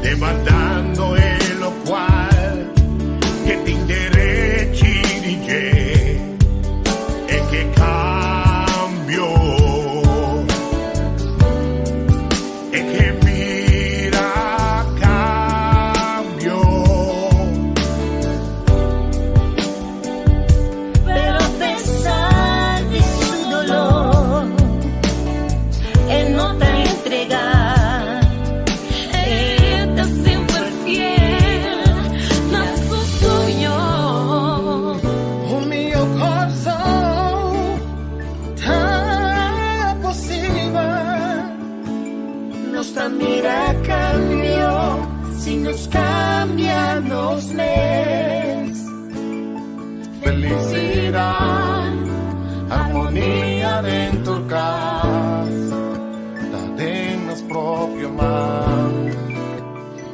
demandando en lo cual che ti indirizzi di te e che cambio e che mira cambio pero a pesar de su dolor él no te entrega. Mira cambio, si nos cambian los mes. Felicidad, armonía dentro del casa, la tenemos proprio mar.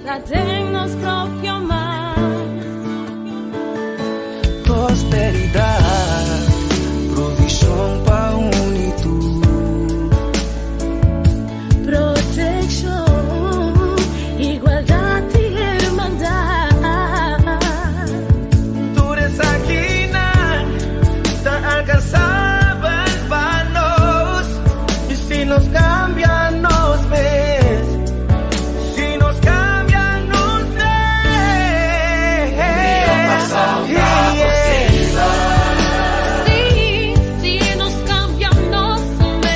La tenemos proprio mar. Prosperidad, provisión pa' unitud. Igualdad y hermandad. Dureza quina te alcanzaban vanos. Y si nos cambian nos ves, si nos cambian nos ves. Sí, si nos cambian nos ves.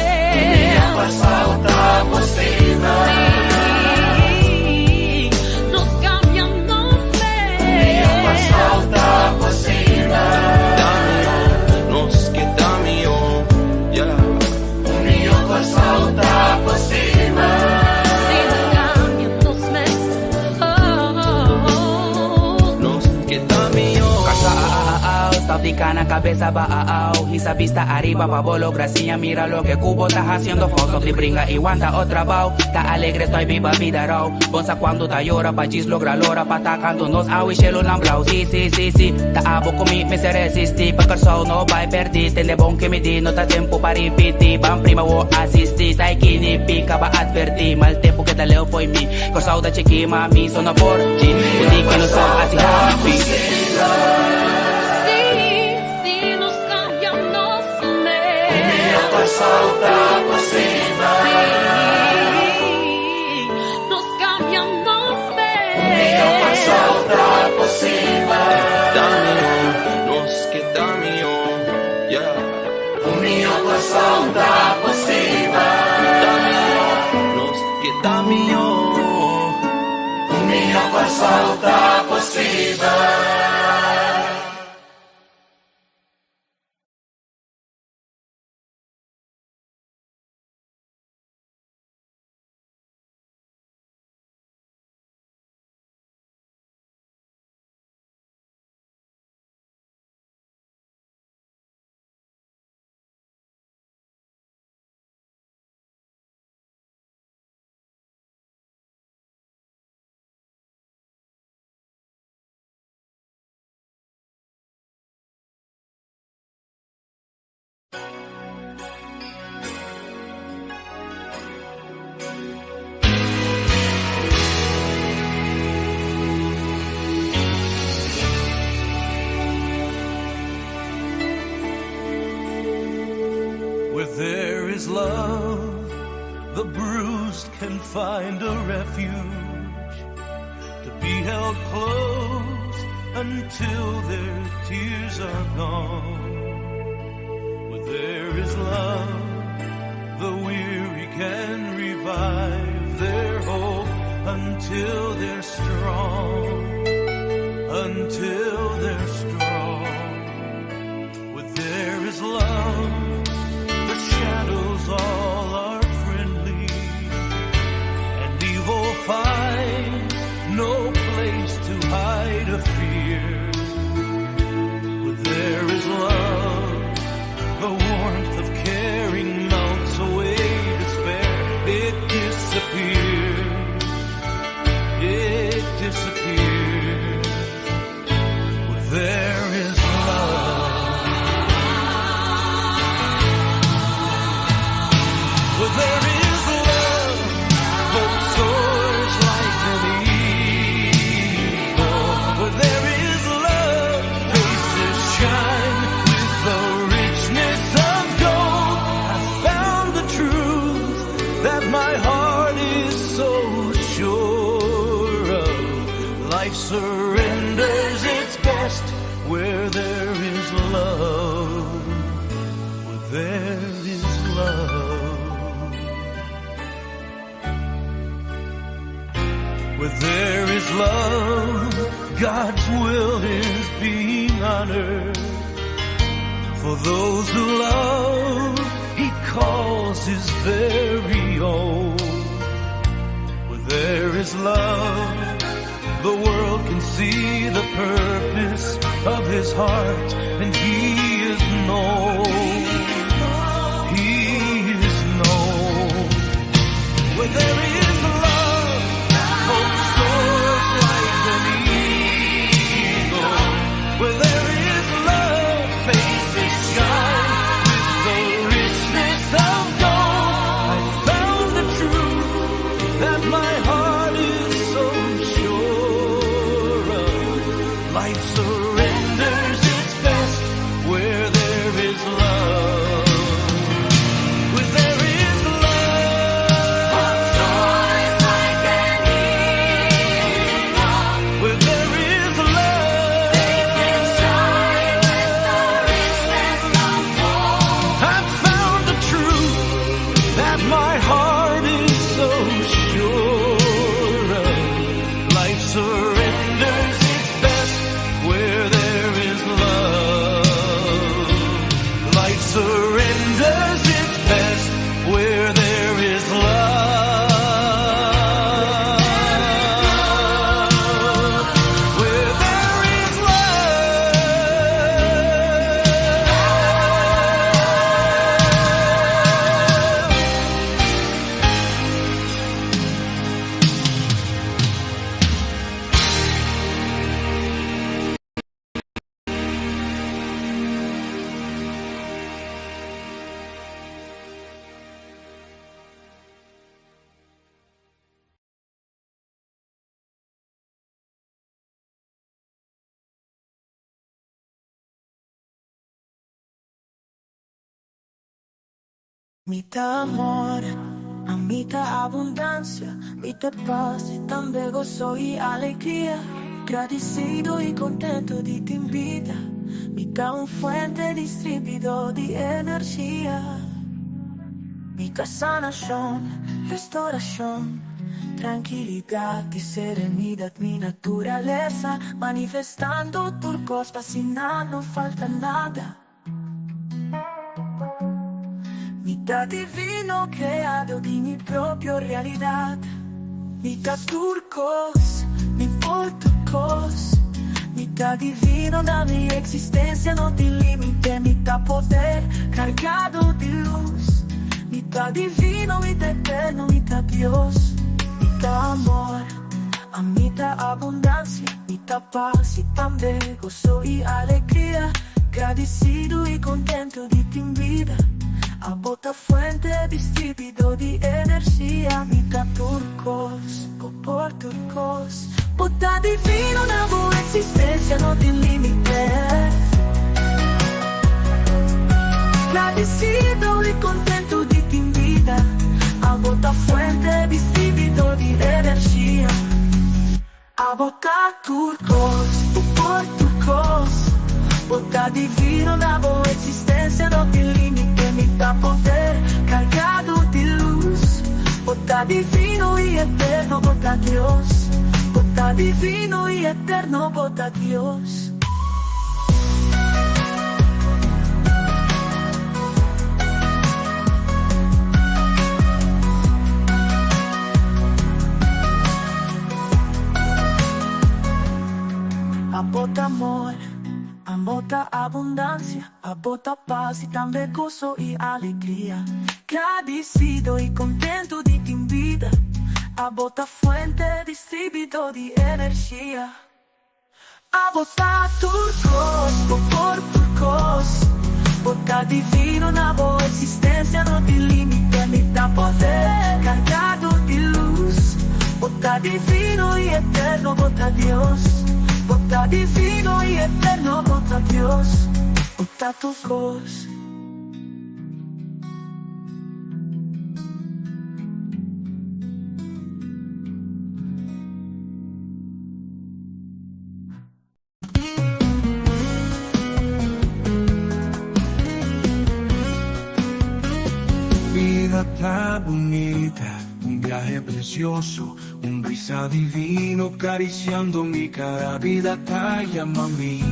Na cabeza baao y sa vista arriba babolo gracia mira lo que Cubo está haciendo fotos y brinca y aguanta otra bao ta alegre estoy viva vida rao bonsa cuando ta llora pa gis logra lora pa ta canto nos awi shelo lamblau si ta abo comi me se resisti pa corso no vai perdi te le bon che mi di no ta tempo pa ripeti ban prima wo assisti sai chi ni pica ba adverti mal tempo che da leo poi mi corso da ceki mami sono porgi quindi che non so así happy Salta por cima. Nos cambian, nos ven. Salta por cima. Dame, nos quedame yo, yeah. Unión por salta por cima. Dame, nos quedame yo. Unión por salta por cima. Where there is love, the bruised can find a refuge, to be held close until their tears are gone. Where there is love, until they're strong, until they're strong. Where there is love, the shadows all are friendly, and evil finds no place to hide a fear. Where there is love, the warmth of caring melts away despair. It disappears, it disappears. Where there is love, where there is love, hope soars like an eagle. Where there is love, faces shine with the richness of gold. I found the truth that my heart is so sure of. Life surrenders its best where there is love, where there is love. Where there is love, God's will is being honored. For those who love, He calls His very own. Where there is love, the world can see the purpose of His heart, and He is known. He is known. Where there is love, hope soars like an eagle. Where there is love, faces shine with the richness of gold. I found the truth that my heart is so sure of. Life surrenders its best where there is love. Where there is love, hope soars like an eagle. Where there is love, faces shine with the richness of gold. I've found the truth that my heart is so sure of. Life surrenders its best where there is love. Life surrenders its best where there is love. Where there is Mitad amor, a mitad abundancia, mitad paz y también gozo y alegría. Agradecido y contento de ti en vida, mitad un fuente distribuidor de energía. Mitad sanación, restauración, tranquilidad y serenidad, mi naturaleza manifestando turcos, fascinando, no falta nada. Mitad divino creado de mi propia realidad. Mitad turcos, mi turcos. Mitad divino da mi existencia, no tiene límite. Mitad poder cargado de luz. Mitad divino, mitad eterno, mitad Dios. Mitad amor, a mitad abundancia, mitad paz y también gozo y alegría. Agradecido y contento de ti en vida. A bota fuente distribuidor de energía, mitad turcos, por turcos. Bota divino na boa existência, não tem limite. Agradecido e contento de ti em vida. A bota fuente distribuidor de energia. A bota turcos, por turcos. Bota divino na boa existência, não tem limite. Mitad poder cargado de luz, bota divino y eterno, bota Dios. Bota divino y eterno, bota Dios. Bota amor, bota abundancia, bota paz y también gozo y alegría. Agradecido y contento de ti en vida, bota fuente distribuidor de energía. Bota turcos, por turcos, bota divino na boa existência, não te limita ni da poder, cargado de luz. Bota divino y eterno, bota Dios. Bota divino y eterno, bota Dios, bota turcos. Vida tan bonita, un viaje precioso, un brisa divino acariciando mi cara. Vida te llama a mí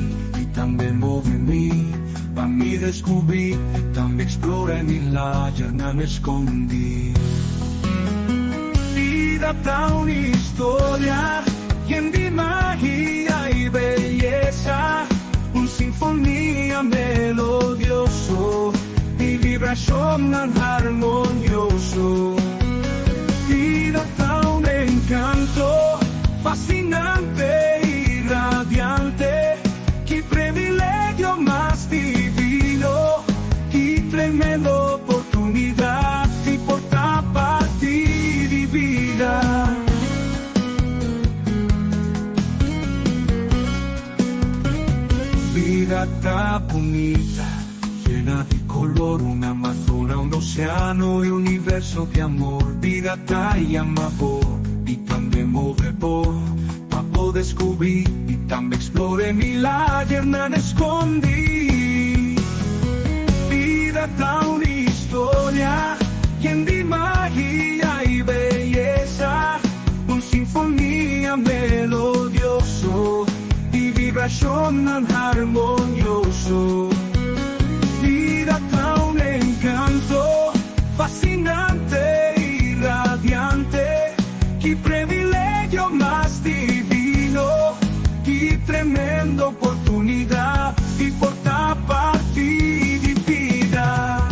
y también mueve mí. Pa' mí descubrí, también exploré mi la no me escondí. Vida ta una historia llena de magia y belleza, un sinfonía melodioso y vibración armonioso. Vida ta un encanto fascinante y radiante. Qué privilegio más divino, qué tremenda oportunidad y portar parte de vida. Vida tan bonita, llena de color, una amazona, un océano y universo de amor. Vida te llama por y también mueve por, pa' poder descubrir y también explore mi la no me escondí. Vida ta una historia llena de magia y belleza, un sinfonía melodioso y vibración armonioso. Vida ta un encanto fascinante y radiante. Qué privilegio más divino, qué tremenda oportunidad y portar parte de vida.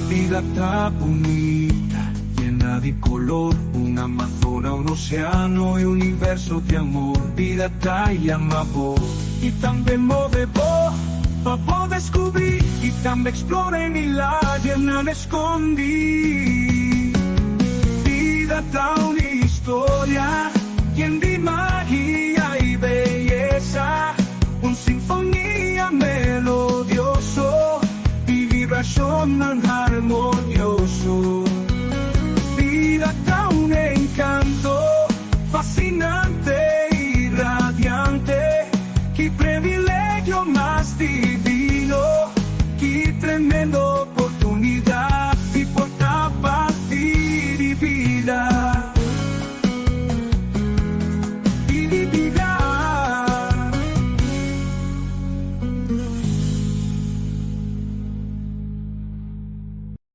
Vida tan bonita, llena de color, una amazona, un océano y universo de amor. Vida te llama por y también mueve por, pa' poder descubrir y también explore mi la no me escondí. Vida ta una historia llena de magia y belleza, un sinfonía melodioso y vibración armonioso. Vida ta un encanto fascinante y radiante. Qué privilegio más divino, qué tremenda oportunidad y portar parte de vida. Y de vida.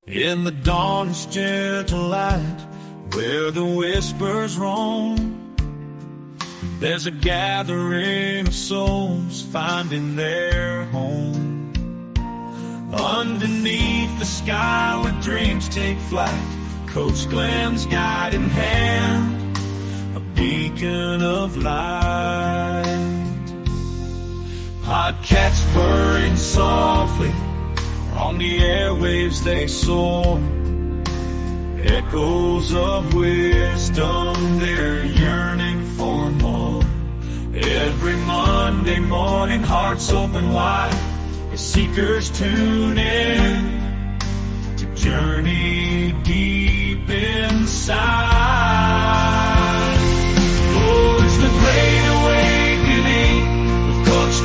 In the dawn's gentle light, where the whispers roam, there's a gathering of souls finding their home. Underneath the sky where dreams take flight, Coach Glenn's guiding hand, a beacon of light. Podcasts purring softly, on the airwaves they soar, echoes of wisdom, they're yearning for more. Every Monday morning, hearts open wide, as seekers tune in to journey deep inside. Oh, it's the great awakening with Coach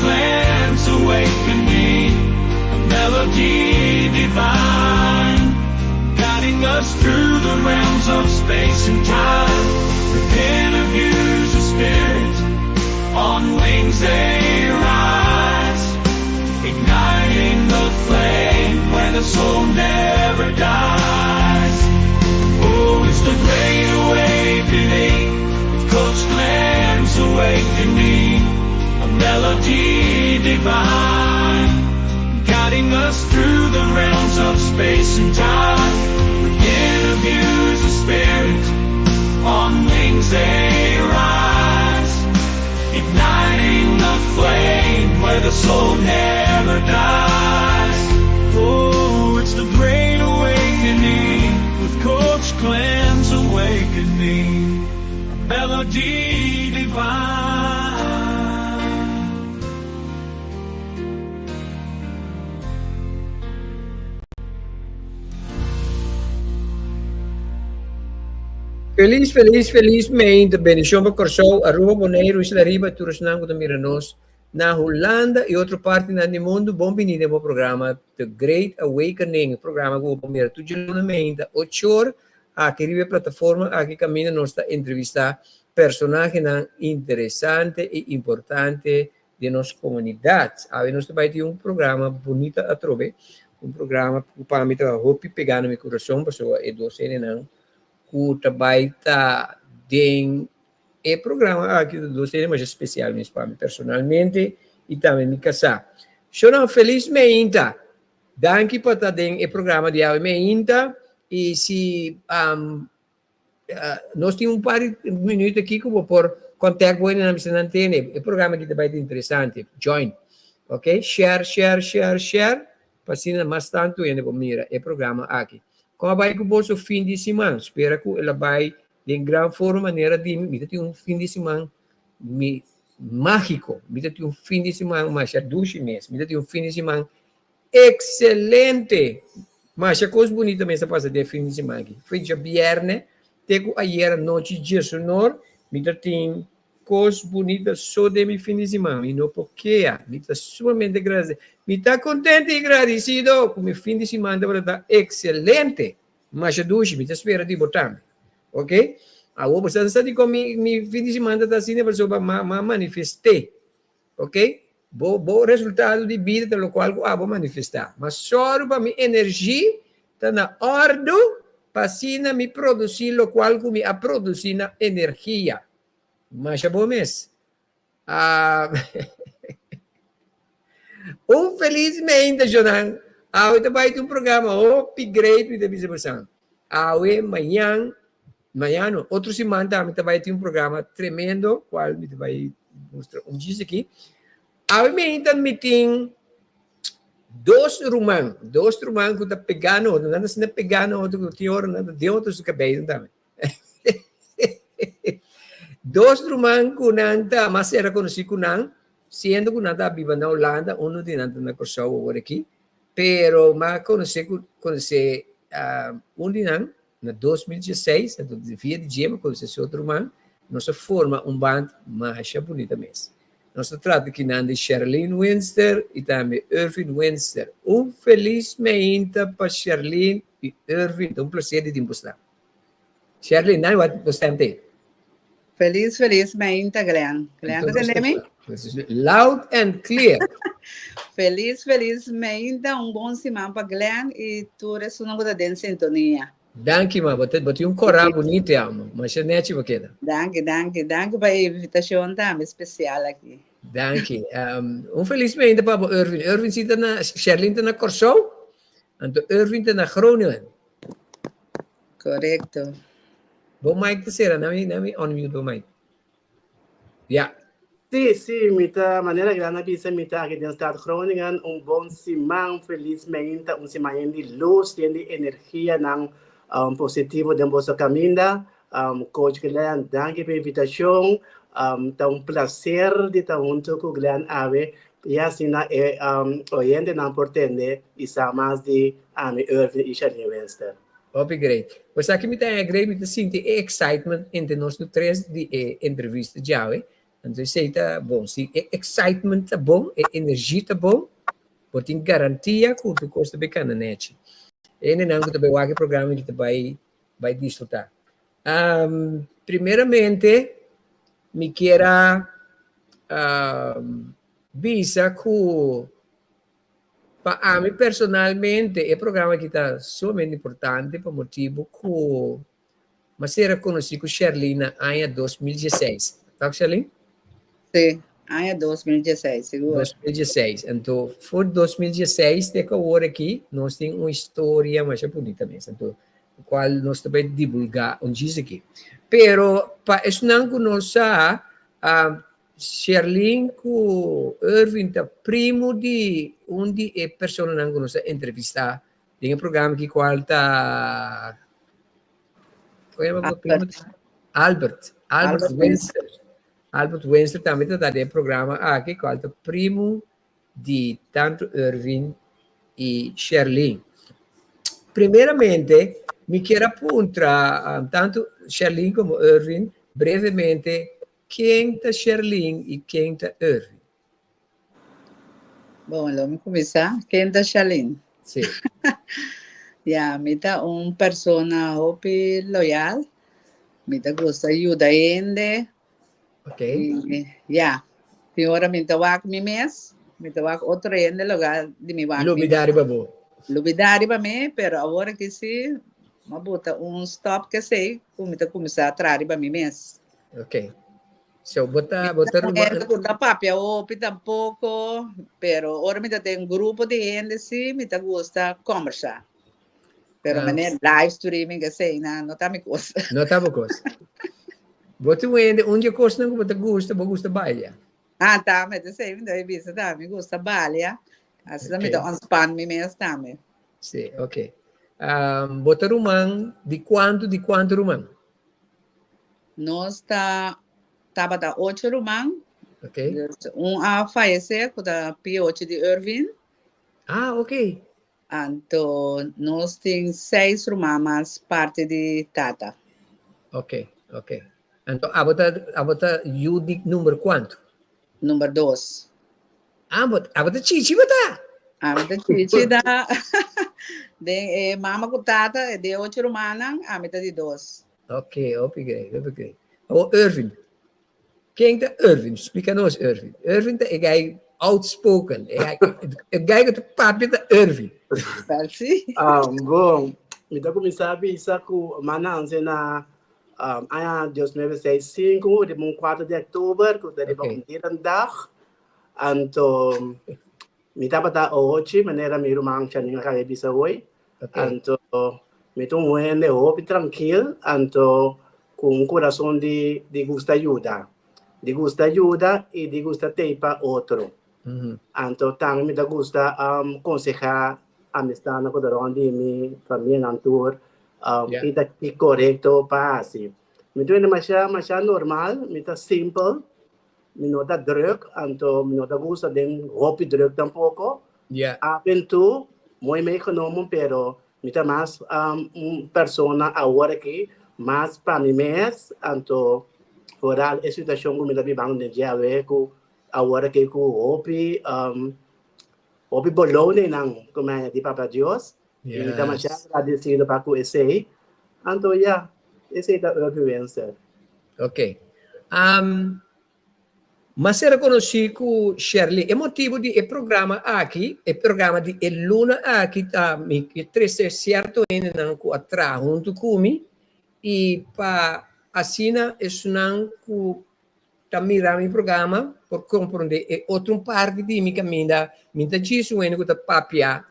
guiding us through the realms of space and time. With interviews of spirit, on wings they rise, igniting the flame where the soul never dies. Oh, it's the great awakening, with Coach Glenn's awakening, a melody divine, guiding us through the realms of space and time. With interviews of spirit, on wings they rise, igniting the flame where the soul never dies. Oh, it's the great awakening, with Coach Glenn's awakening, a melody divine. Felizmente, bendición para Corsou, Aruba, Bonaire, Isla Riba, Turusnango de Miranos, na Holanda e outra parte do mundo. Bem-vindo ao programa The Great Awakening, programa que vou mira tudo de 8 horas, aqui na plataforma, aqui caminha nossa entrevista personagem interessante e importante de nossa comunidade. Aí nós vai ter programa bonito a trover, programa para mim pegar no meu coração, pessoa é doce não. Que vai estar dentro do programa aqui do cinema especial para mim personalmente e também me casar. Estou felizmente, danke por estar dentro do programa de hoje e se nós temos par de minutos aqui que vou por contato com ele na minha antena, o programa que vai ser interessante, join, ok? Share, para assim mais tanto ainda vou mirar o programa aqui. Como vai que o bolso fim de semana? Espero que ela vai de grande forma, maneira de me ter fim de semana mágico, me ter fim de semana mais duche mesmo, me ter fim de semana excelente. Mas a coisa bonita mesmo passa de fim de semana aqui. Foi dia viernes, tenho ayer noite dia sonor, me ter coisa bonita só de meu fim de semana, e não porque me está sumamente agradecido. Me está contente e agradecido com meu fim de semana, está excelente. Mas a duche, me está esperando de botar, ok? A outra pessoa está com meu fim de semana, está assim, para manifestar, ok? Bom resultado de vida, pelo qual eu vou manifestar. Mas só para minha energia, está na ordem, para assim me produzir, o qual eu me produzir na energia. Mas é bom mesmo. Felizmente, Jonan, hoje vai ter programa upgrade de distribuição. Hoje, amanhã, outra semana, também vai ter programa tremendo, qual me vai mostrar dia aqui. Hoje, me tem dois romãs que estão pegando, não estão pegando, outro que tem outros cabelos também. Dois romãs que não está, mas era conhecido não, sendo que não está viva na Holanda, de não está na Corsou agora aqui, pero mas conheci de não, na 2016, na 24 de janeiro, conheci outro romã, nós forma band mais bonita mesmo. Nós tratamos aqui de Charlene Winster e também Irving Winster. Felizmente para Charlene e Irving, é prazer de te mostrar. Charlene, não é bastante. Felizmente, Glenn. Glenn, Então, entende-me? Loud and clear. Felizmente, bom semana para Glenn e tu és uma coisa de sintonia. Danke, ma. Botei coral bonito, amo. Mas é net porque. Danke pela invitação também especial aqui. Danke. Felizmente para Irving. Irving está na Charlene está na Corsou, então Irving está na Groningen. Correto. Bom, Mike, terceira, não me on mute, Mike. Yeah. Sim, mita maneira grande bisa mita aqui dentro da Groningen, bom semana, felizmente, semana de luz, de energia, positivo dentro do nosso caminho. Coach Glenn, danke pela invitação, tá prazer de estar junto com o Glenn Ave, e assim, oriente não portende, e mais de Irving e Charlene Winster. Great. Pois aqui me tem great, me sinto excitement entre nós três de entrevista já, então sei tá bom, se excitement tá bom, energia tá bom, porque tem garantia que tu custa bem na net. Ene nang ko tabi wagi programa kita vai disfrutar. Primeiramente, me queira visa que para mim personalmente é programa que está sumamente importante por motivo que mas era conhecido Sherlina em 2016. Tá, Sherlin? Sim, ano 2016, seguro. 2016. Então, foi 2016 que agora aqui nós temos uma história mais bonita mesmo. Então, o qual nós também divulgar um diz aqui. Pero, para isso não nós Sherlin com Irving tá primo de onde é pessoa não nós entrevistar em um programa que qual tá Albert Wenster. Albert Wenster também está no programa aqui qual tá primo de tanto Irving e Sherlin. Primeiramente, me quero apontar tanto Sherlin como Irving brevemente quem está Sherlin e quem está Irving. Bom, vamos começar. Quem está Sherlin? Sim. Mita persona hopi loyal. Mita gusta ayuda gente. Ok. Piora mita wak mi mes. Mita wak outro gente lugar de mi wak. Lubidari ba bo? Lubidari ba me, pero agora que se mabuta stop que sei, mita começar a trari ba mi mes. Ok. So, bota Não papia hopi tampouco, pero agora mita tem grupo de gente sim, mita gusta conversar. Pero maneira live streaming que sei, não tá me coisa. Não tá me coisa. Bota onde coisa não gusta baile. Tá, mas eu sei, me visa, tá, me gusta baile. Assim me dá span me mesmo também. Sim, ok. Bota rumang de quanto rumang? Nós tava da 8 rumang. Ok. A falecer com a P8 de Irving. Ok. Então, nós temos 6 rumamas parte de Tata. Ok. Então, abota Yudik número quanto? Número 2. Abota Chichi, bota? Abota Chichi da... de mama com Tata, de 8 rumanas, a metade de 2. Ok, obrigado. Irving. Quem é Irving? Explica-nos, Irving. Irving é outspoken. É o papo da Irving. Bom, me dá começar a pensar que o Mananze na ano 2065, de 4 de outubro, que deve ser um dia. Então, me dá para dar hoje, maneira me rumang siya ninga kaya bisa hoy. Então, me tô muito hope tranquilo, então com coração de gusta ajuda. De gusta ajuda e de gusta teipa outro. Então, também me dá gusta aconselhar amistad na kodaron di mi família antur ita ki correcto pa assim. Me tô masya normal, me tá simple. Me nota druk, então me nota gusta den hopi druk tampouco. Aventu, muito me econômico, pero me tá mais persona agora que mais para mim mesmo, então fora a situação que me tá vivendo de dia com agora que com hopi hopi bolone nang como di Papa Dios. Me tá mais agradecido para com esse. Então esse é o influencer. Ok. Mas era conhecido com Sherlin. É motivo de programa aqui, é programa de Luna aqui, que trece certo ainda não atrás junto comigo e para assim é não que mirar o programa por compreender é outro parte de minha caminha, minha disso ainda que papia,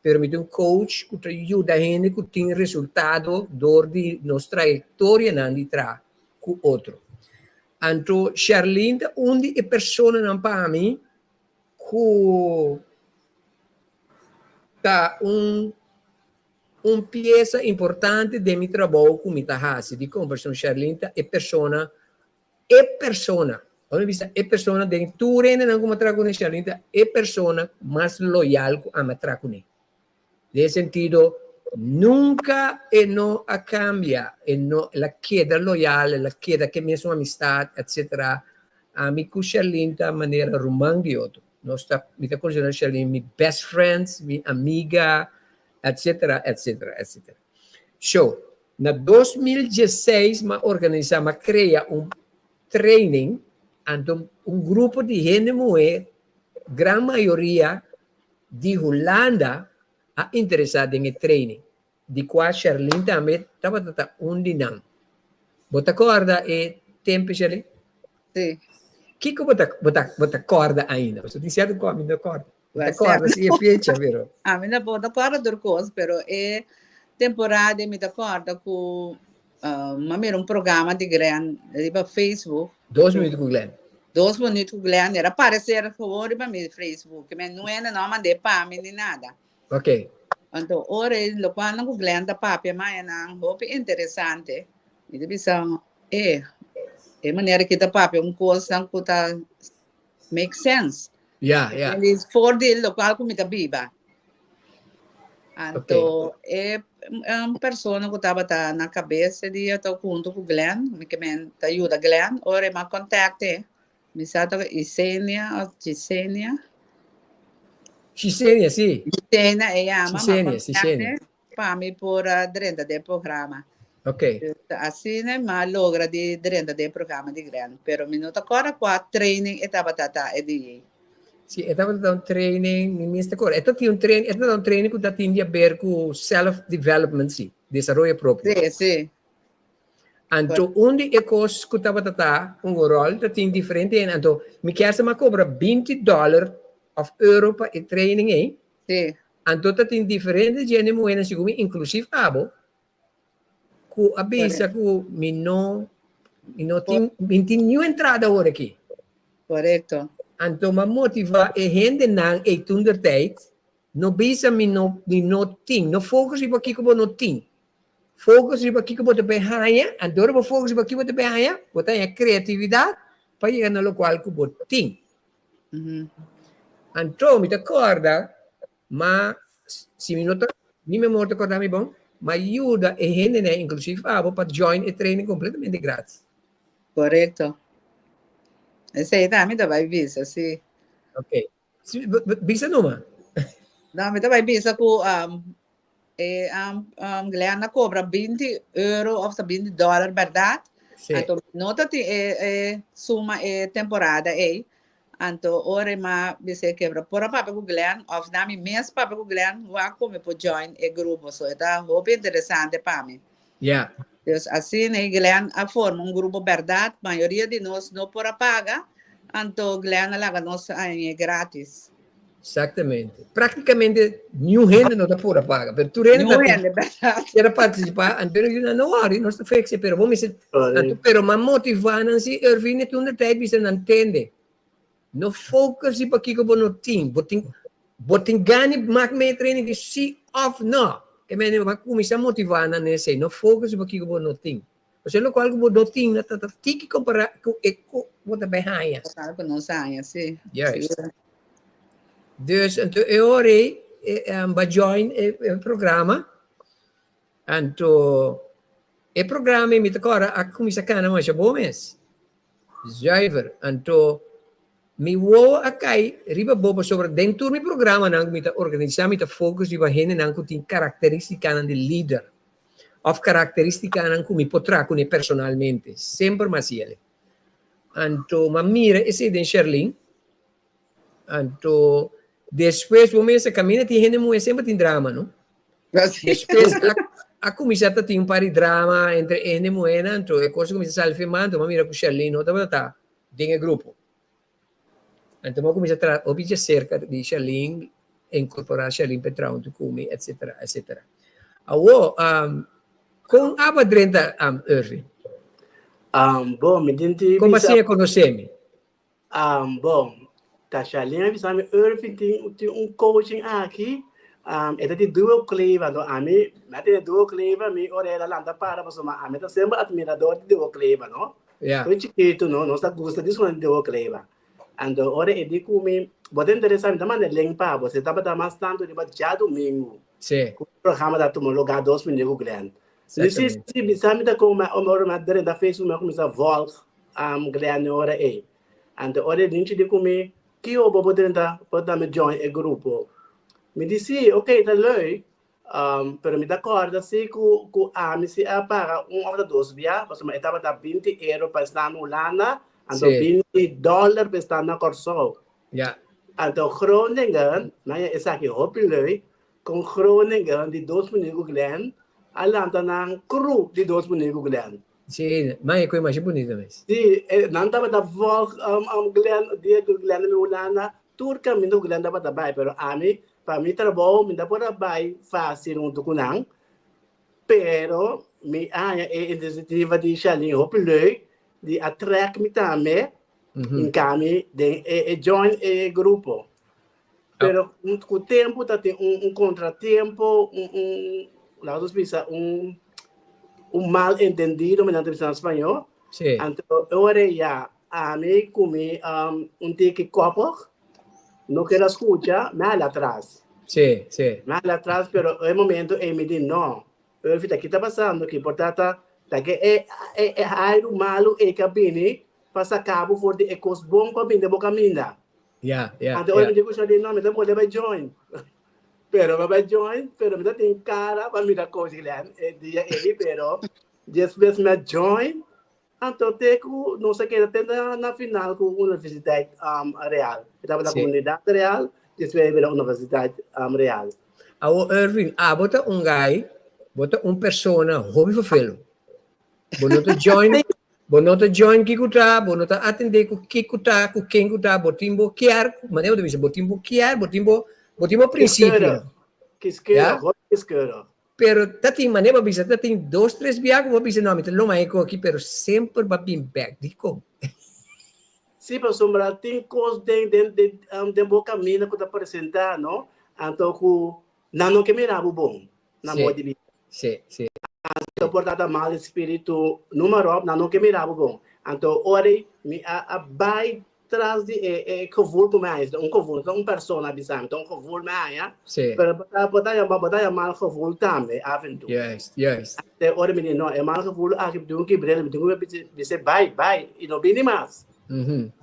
permite coach que ajuda a gente que tem resultado de nossa trajetória não de trás com outro. Então, Sherlin, onde é pessoa não para mim que tá peça importante de meu trabalho com minha raça. De conversão, Sherlin é persona, olha vista, é persona de tu rende não como trago com Sherlin, é persona mais loyal a me trago com. Nesse sentido, nunca não cambia, não la queda loyal, la queda que mesmo amistad, etc. A mim com Sherlin da maneira romântica. Nós está considerando Sherlin minha best friends, minha amiga, etc, etc, etc. So, na 2016, ma organiza, ma crea training, então grupo de gente mulher, gran maioria de Holanda, a interessada em training. De qual Charlene também estava não. Você acorda e tempo, Charlene? Sim. Que você acorda ainda? Você tem certo como ainda acorda? Você acorda, se é fecha, vero? Me não pode acordar por coisa, pero é temporada me acorda com um programa de grande para Facebook. 2 minutos com o Glenn. 2 minutos com o Glenn, era aparecer favor para mim Facebook, mas não é não mandei para mim nem nada. Ok. Então, ora, lo qual não com Glenn da papia, mas não, hope interessante. E depois maneira que da papia coisa que tá make sense. Yeah, yeah. And it's for the local comida biba. Então, é uma pessoa que estava na cabeça de eu estou junto com o Glenn, me ajuda Glenn, ora eu me contacte, me sabe Gisenia ou Gisenia? Gisenia, sim. Gisenia, Gisenia. Para mim por dentro do programa. Ok. Assim, mas logra de dentro do programa de Glenn, pero minuto agora com a training estava de Sì, è stato un training, mi sta corretto. È stato un training che tinha a ver com self-development, sì, desenvolvimento próprio. Sì. Então, onde é coisa que estava um rol, tem diferente. Então, me quer se me cobra $20 of euro para o training, hein? Sì. Então, tem diferente gente moeda, inclusive abo, que avisa que me não tem nenhuma entrada agora aqui. Correto. Então, me motiva a gente não é tudo tijd, não bisa me não tem, não foca para aqui que eu não tem. Fokus para aqui que eu bem ganha, então eu fokus para aqui que eu bem ganha, botar a criatividade para chegar no local que eu tem. Então, me acorda, mas se me não me morto acordar me bom, mas ajuda a gente, né, inclusive, para join e training completamente grátis. Correto. Esse aí também vai visa, sim. Ok. Visa numa? Não, me vai visa com Glenn cobra €20 ou $20, verdade? Sim. Então, nota que suma temporada aí. Então, ora mas você quebra por a papel com Glenn, ou dá-me mês papel com Glenn, vai comer para join o grupo, so tá muito interessante para mim. Yeah. Então, assim, Glenn forma grupo verdade, a maioria de nós não por paga, então Glenn larga nós aí grátis. Exatamente. Praticamente nenhum gente não dá por paga, mas tu era participar, então eu não ori, não sei se pero vamos dizer, pero mas motivando se ervine tu na tijd bisa não entende. Não foca se para que eu não tem, botin ganhe mak me training de see off não. E me vai começar a motivar na nesse, não foca se para que eu não tem. Você não qual que eu não tem, na tá tem que comparar com eco, bota bem raia. Sabe não sai assim. Yes. Dus eu orei para join o programa. Então, o programa me agora a começar a cana mais bom mês. Zuiver. Então, me vou a cair riba boba sobre dentro do programa não me organizar me focus riba gente não que tem características de líder. Of características não que me potrá com personalmente. Sempre mais ele. Então, mas mira esse de Sherlin. Então, depois, o mês caminha, tem gente sempre tem drama, não? Depois, a começar a ter par de drama entre gente moeda, então, é coisa que começa a salvar, mas mira com o Charlene, não está, tem o grupo. Então, eu comecei a ouvir cerca de Charlene, incorporar Charlene Petrão, Tukumi, etc, etc. Com a padrenta, Irving? Bom, me identifico. Como assim conhece-me? Bom, tá Charlene, sabe, Irving tem coaching aqui, é de dual cleaver, não? A mim, tem dual cleaver, me orelha lá para você, mas a mim tá sempre admirador de dual cleaver, não? Yeah. Eu chiquito, não está gosta disso de dual cleaver. Então, ora é de comer, pode interessar, me dá uma limpa, você tá para mais tanto de já domingo. Sim. O programa da turma lugar 2 minutos Glenn. Se sabe da como a hora da Facebook, eu comecei a voltar Glenn hora aí. Então, ora a gente de comer que eu vou poder dar me join o grupo. Me disse, ok, tá leuk. Pero me dá corda se que a mim se paga hora dos via, mas eu estava da 20 euro para estar no Holanda, então $20 para estar na Corso. Ja. Então Groningen, nou ja, is aqui hopelijk, com Groningen die 2 minutos Glen, alanda na cru die 2 minutos Glen. Sim, mas é coisa mais bonita mesmo. Sim, não estava da volta Glen, dia Glen no Holanda, turca me no Glen estava da bai, pero a mim para mim trabalho me dá para bai fácil um tucunang, pero me é iniciativa de Charlie hopelijk, de attract me também. Em caminho de join o grupo. Pero com o tempo tem contratempo, mal entendido, me não em espanhol. Sim. Então, agora já a mim comi tique copo, não quero escutar, mas lá atrás. Sim, sim. Mas lá atrás, pero no momento eu me digo não, eu vi que está passando, que portanto, que é malo e cabine. Passa cabo for de ecos bom para mim de boca minha. Yeah. Então eu me digo que não me dá poder vai join. Pero vai join, pero me dá tem cara para me dar coisa Glen. Dia ele pero depois me join. Então teco não sei que até na final com a Universidade Real. Estava na comunidade real, depois veio a Universidade Real. O Irving, bota guy, bota persona, hobby fulfill. Bonota join. Bonota join kikuta, bonota atende ku kikuta, ku kenguta, botimbo kiar, maneira de dizer botimbo kiar, botimbo princípio. Quisqueiro. Pero tati maneira bisa tati 2-3 viagens, vou bisa nome, não mais aqui, pero sempre vai bem back, dico. Sim, para sombra tem coisas de boca mina que tá apresentar, não? Então ku não que mirava bom, na moda de vida. Sim. Então, portanto, mal espírito número não que mirava bom. Então, ora, me vai atrás de cavul mais, cavul, persona bisam, cavul mais, Sim. Botar mal cavul também, aventura. Yes. Até ora me não, mal cavul, que do que brele, me digo que você vai, e não bem mais.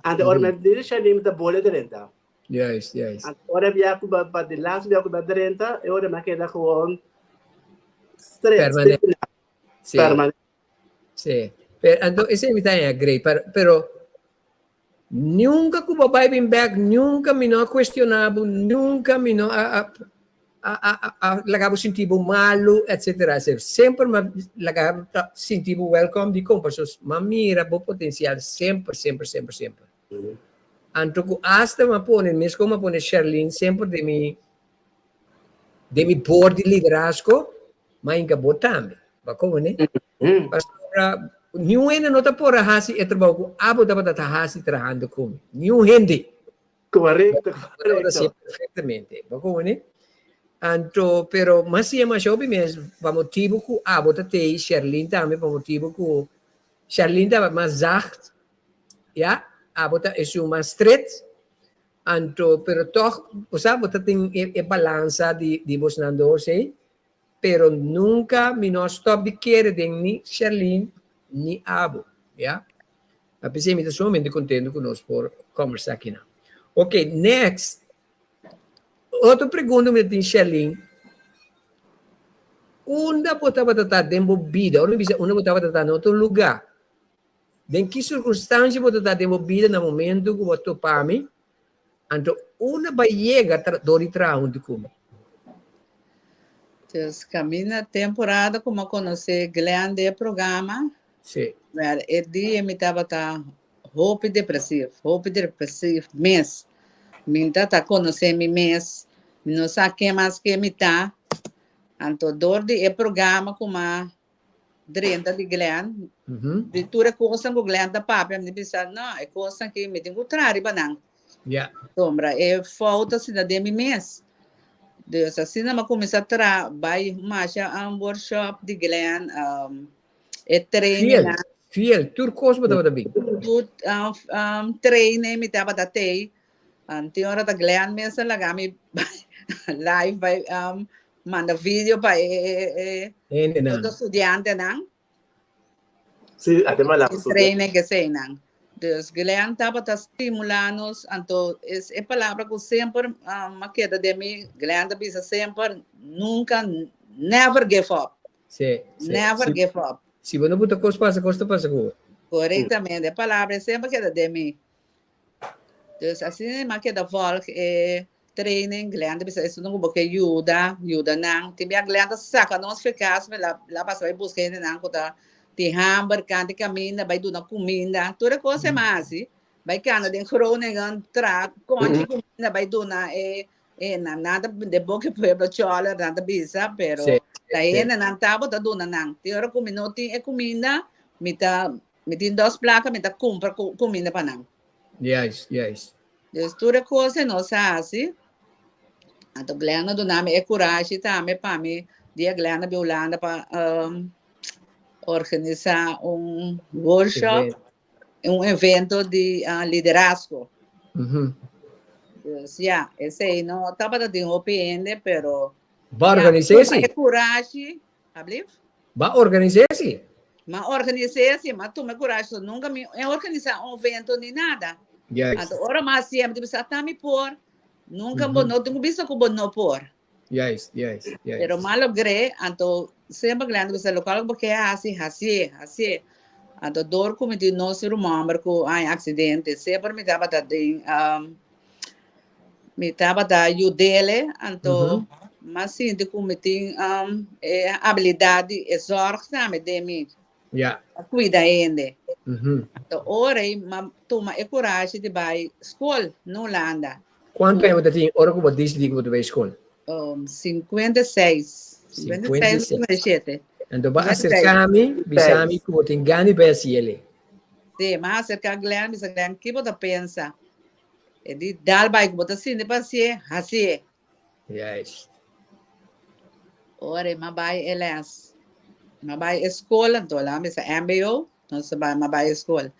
Até ora me deixa nem da bola de renta. Yes. Ora via para de lá, via para de renta, e ora me queda com permanente. Sim. Então, esse me é great, pero nunca que o vai bem back, nunca me não questionava, nunca me não lagava sentido malo, etc. Sempre me lagava sentido welcome de compassos, mas mira bom potencial sempre. Então, hasta me pone, mesmo como me pone Charlene, sempre de mi board de liderazgo, mas ainda botando, como né? Para nenhum ainda não está por hasi e trabalho, abo dapat hasi trabajando com nenhum hindi. Correto. Perfeitamente, como né? Então, pero mas se é mais óbvio mesmo, para motivo que abo tatei Charlene também, para motivo que Charlene estava mais zacht, ja, abo tá é mais straight. Então, pero toch, sabe, tem a balança de vos nando, sei? Pero nunca me não stop de querer de ni Charlene ni Abo, yeah? A pessoa me está somente contente conosco por conversar aqui não. Ok, next. Outra pergunta me tem Charlene. Onde botava tratar dentro vida? Onde botava tratar em outro lugar? Em que circunstância botava tratar dentro vida no momento que botou para mim? Então, onde vai chegar do retrato de como? Caminha temporada como conhecer grande programa. Sim. E dia me estava roupa depressivo mês. Me tá conhecer me mês, não sabe que mais que me tá. Então dor de programa como drenta de Glen. De tudo coisa com Glen da papai me disse não, é coisa que me tem que trazer banang. Yeah. Sombra é falta se de me mês. Deus assim não começa a trabalhar mais workshop de Glen treino fiel turcos botava bem treino me tava datei tem hora da Glen mesmo lá me live vai manda vídeo para todo estudante não sim até mais lá treino que sei não Dus Glenn estava estimulando, então é palavra que sempre me queda de mim, Glenn está sempre, nunca, never give up. Sim. Never give up. Se você não botar coisa passa com. Corretamente, a palavra sempre queda de mim. Dus assim, me queda volta, training, Glenn bisa isso não porque ajuda não. Tem a Glenn saca nós ficamos lá passa vai buscar não conta de hamburger, canto caminha, vai do na comida, toda coisa mais, vai cana de cronegan tra, conte comida vai do na nada de boca pueblo chola, nada bisa, pero daí não tava da dona não. Tem hora comida tem comida, me dos placas, me compra comida para não. Yes. Dus toda coisa nós assim. Então, Glenn do nome é coragem também para mim. Dia Glenn Biolanda para organizar workshop, evento de liderazgo. Dus ja, esse aí não estava de OPN, pero vai organizar-se. É coragem, abriu? Vai organizar-se. Mas organizar-se, mas tu me coragem, nunca me organizar evento nem nada. Yes. Então, ora mais sempre você tá me por, nunca não tenho visto como não por. Yes. Pero malo gre, então sempre grande você local porque é assim. Então dor como de não se remember que há acidente, sempre me tava da ajudele, então mas sim de como tem habilidade e sorte também de mim. Cuida ainda. Então ora toma coragem de vai escola na Holanda. Quanto tempo você tem hora que você decide que você vai à escola? 56. 57. Então vai acercar-me, bisami que você tem ganho para ele. Sim, mas acercar Glenn, bisa Glenn que você pensa. É de dar vai que você sim de passe, assim. Yes. Ora vai elas. Vai escola, então lá bisa MBO, não se vai escola.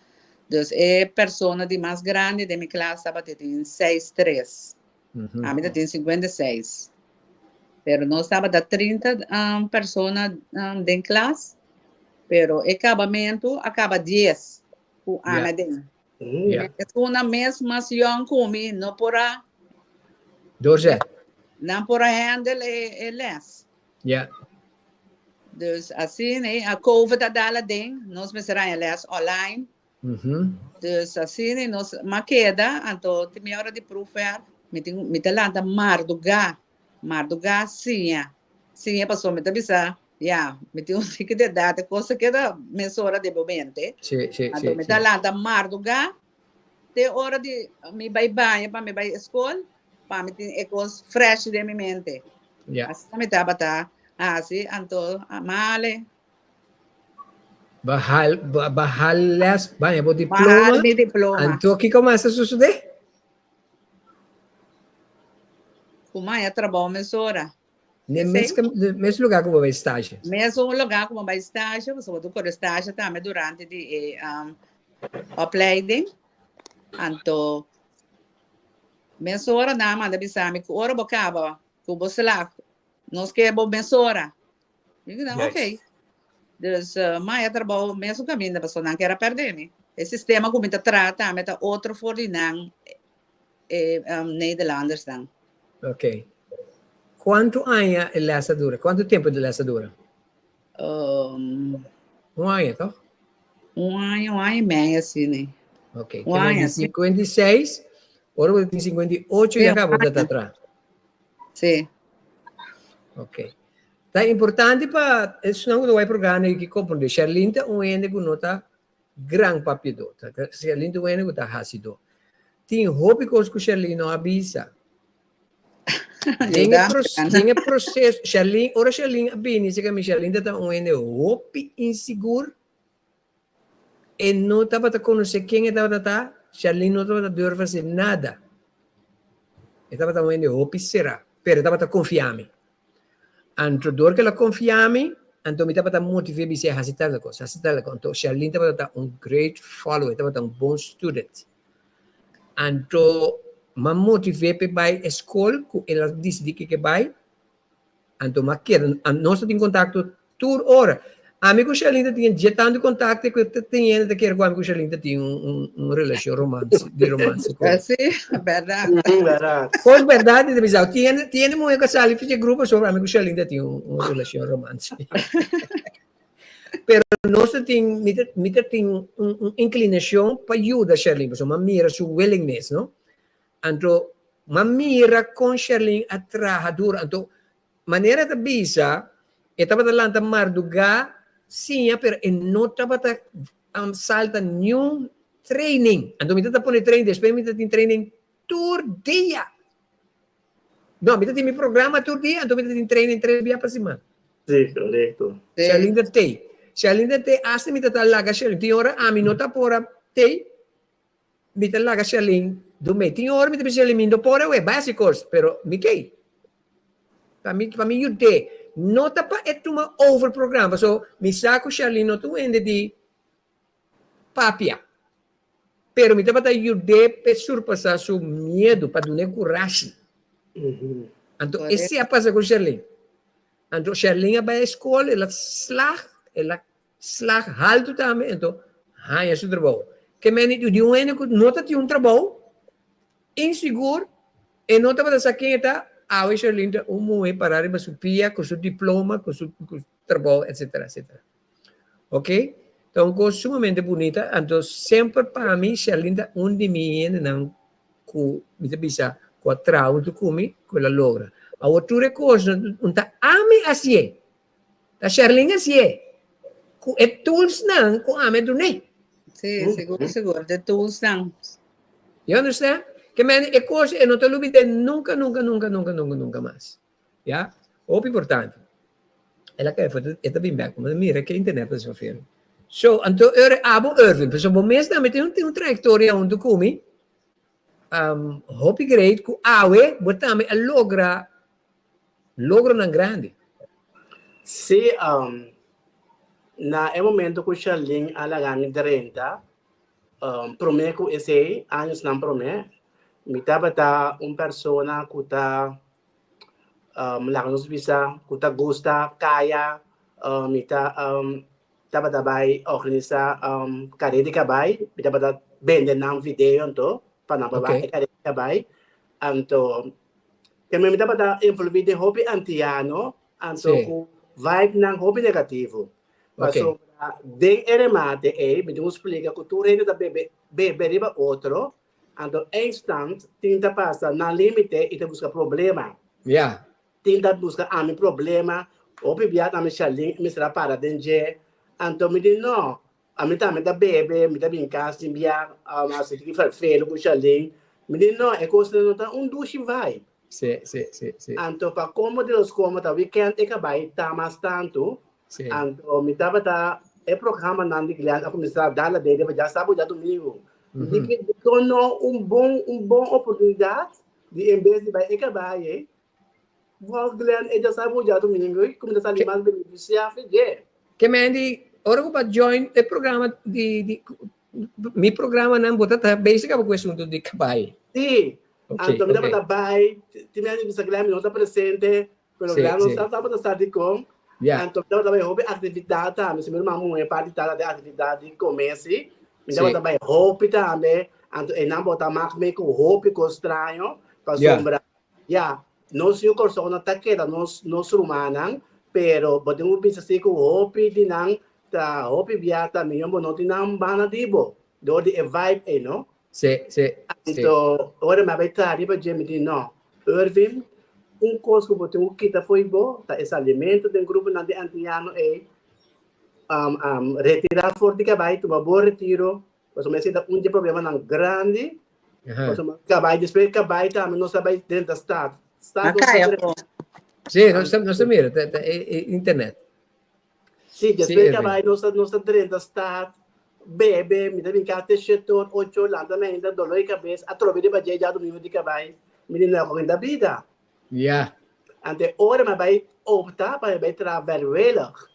Dus pessoa de mais grande de minha classe estava tem 6'3". A minha tem 56. Pero nós estava da 30 pessoas de classe, pero acabamento acaba 10 o ano de. É uma mesma mais young como não porá. 12. Não porá handle less. Dus assim, a COVID a dala ding, nós me será less online. Dus assim, nós maqueda, então tem minha hora de provar, me talanta marduga sim, passou me tabisa, me tem que de data, coisa que da mensura de momento. Sim. Então me talanta marduga, de hora de me vai banho para me vai escola, para me tem coisa fresh de minha mente. Assim me tabata, assim, então male. Bahal les, banyak buat diploma. Anto que começa a suceder? Como é trabalho mesora? Mesmo lugar como vai estágio. Mesmo lugar como vai estágio, você pode ter estágio também durante de opleiding. Então, mesora na manda bisami que ora bocava, que você lá, nós que é bom mesora. Ok. Dus mas trabalho mesmo caminho da pessoa não quer perder-me. Esse sistema como está trata, mas tá outro for de não Nederlanders dan. Ok. Quanto ano é essa dura? Quanto tempo de essa dura? Ano, então? ano e meio, assim, né? Ok. Ano, 56, agora tem 58 e acabou de atrás. Sim. Ok. É importante para isso não vai programa que compreende. Charlene tá ende com nota gran papel. Charlene tá ende com tá hasido. Tem hobby coisa que Charlene não avisa. Tem processo. Charlene, ora Charlene bem, se que Charlene tá ende hobby inseguro. E não estava a conhecer quem estava tá. Charlene não estava a dor fazer nada. Estava a ende hobby será. Pero estava a confiar-me. Anto dor que la confiami, anto mi tava motivare bise hasitar la cosa. Anto Charlene tava great follower, tava bon student. Anto ma motive pe bai escola ku ela decidi que bai. Anto ma quer nós tem contato tur ora. Amigo Charlinda tinha já tanto contato que eu tinha de que o amigo Charlinda tinha uma relação de romance com ele. Sim, verdade. Verdade. Pois verdade, de bizarro. Tinha mulher que sali fiz grupo sobre amigo Charlinda tinha uma relação romance. Pero nós tem uma inclinação para ajudar Charlene, porque uma mira sua willingness, não? Então, uma mira com Charlene a trabalhar. Então, maneira de bisa, estava falando marduga, sim, pero não estava salta nenhum training. Então, me está pondo training, depois me está training todo dia. Não, me está meu programa todo dia, então me está training 3 dias para semana. Sim, correto. Charlene tem. Charlene te hasta mi tata laga Charlene. Tinha hora a mi nota pora te mi tata laga Charlene do me. Tinha hora mi tata Charlene mindo pora we básicos, pero mi kei. Para mim you te nota pa etuma over programa. So mi saco Charlene no tu ende di papia. Pero mi tata you de pe surpassa su medo para dune coragem. Então esse é a passa com Charlene. Então Charlene vai à escola, ela slag halto também, então, é seu trabalho. Que meni de um ano que nota de trabalho inseguro e nota para saber está a hoje linda mulher para arriba sua pia com seu diploma, com seu trabalho, etc, etc. Ok? Então, coisa sumamente bonita. Então, sempre para mim, Charlinda, de mim não com me bisa com a trauma do comi, com a logra. A outra coisa, unta ame assim. A Charlinda assim. É tools não com a medune. Sim, seguro. De tools não. You understand? Que é coisa, eu não te olvide nunca mais. Yeah? O importante. Ela quer fazer, é também bem, mas mira que a internet é fazer. So, então, eu abo Irving, porque o mês também tem uma trajetória onde come, hope great, com awe, mas também logra na grande. Sim, na momento que o Charlene alagani 30, prometo esse anos não prometo, me tava persona que tá melanos bisa, que tá gosta kaya, me tava também organizar carreira de cabay, me tava vender nam video então, para não babar carreira de cabay, então que me tava envolvido de hobby antiano, então vibe não hobby negativo. Passou de remate me deu explica que tu reina da bebê riba outro, então instant tinta passa na limite e te busca problema. Yeah. Tinta busca a mi problema, o bebia a mi Charlene mi será para danger. Então me diz não, a mi também da bebê, me da brincar assim bia, assim que faz feio com Charlene. Me diz não, é coisa não tá duche vai. Sim. Então para como Deus como tá weekend é que vai tá mais tanto. Então me tava programa não de cliente a começar a dar lá dele já sabe já domingo. De que tornou bom oportunidade de em vez de vai é que vai vou cliente já sabe já domingo como tá ali mais beneficiar fazer. Que me ora que para join o programa mi programa não bota tá basic a questão de cabay. Sim. Então me tava vai tinha que saber me não tá presente programa não estava a estar com. Então, também houve atividade, mas meu irmão é parte da atividade de comércio. Então, também roupa também. Então, não botar máquina com roupa com estranho para sombra. Não se o corso não está queda, não se humana, pero podemos pensar assim com roupa de não tá roupa via também, não tem não bana dibo. Do de vibe, não? Sim. Então, agora me vai estar para dizer não. Irving coisa que eu tenho que foi bom, tá esse alimento do grupo de antiano é retirar forte que vai tomar bom retiro, mas me sinto problema não grande, mas que vai depois que vai também não sabe dentro da estado. Sim, não se mira, internet. Sim, depois que vai não está dentro da estado, bebe, me deve encarar setor 8 lá também ainda dor de cabeça, através de badia já domingo de que vai, me não é da vida. Ja. Ante ora maar bij opta bij vrijwillig.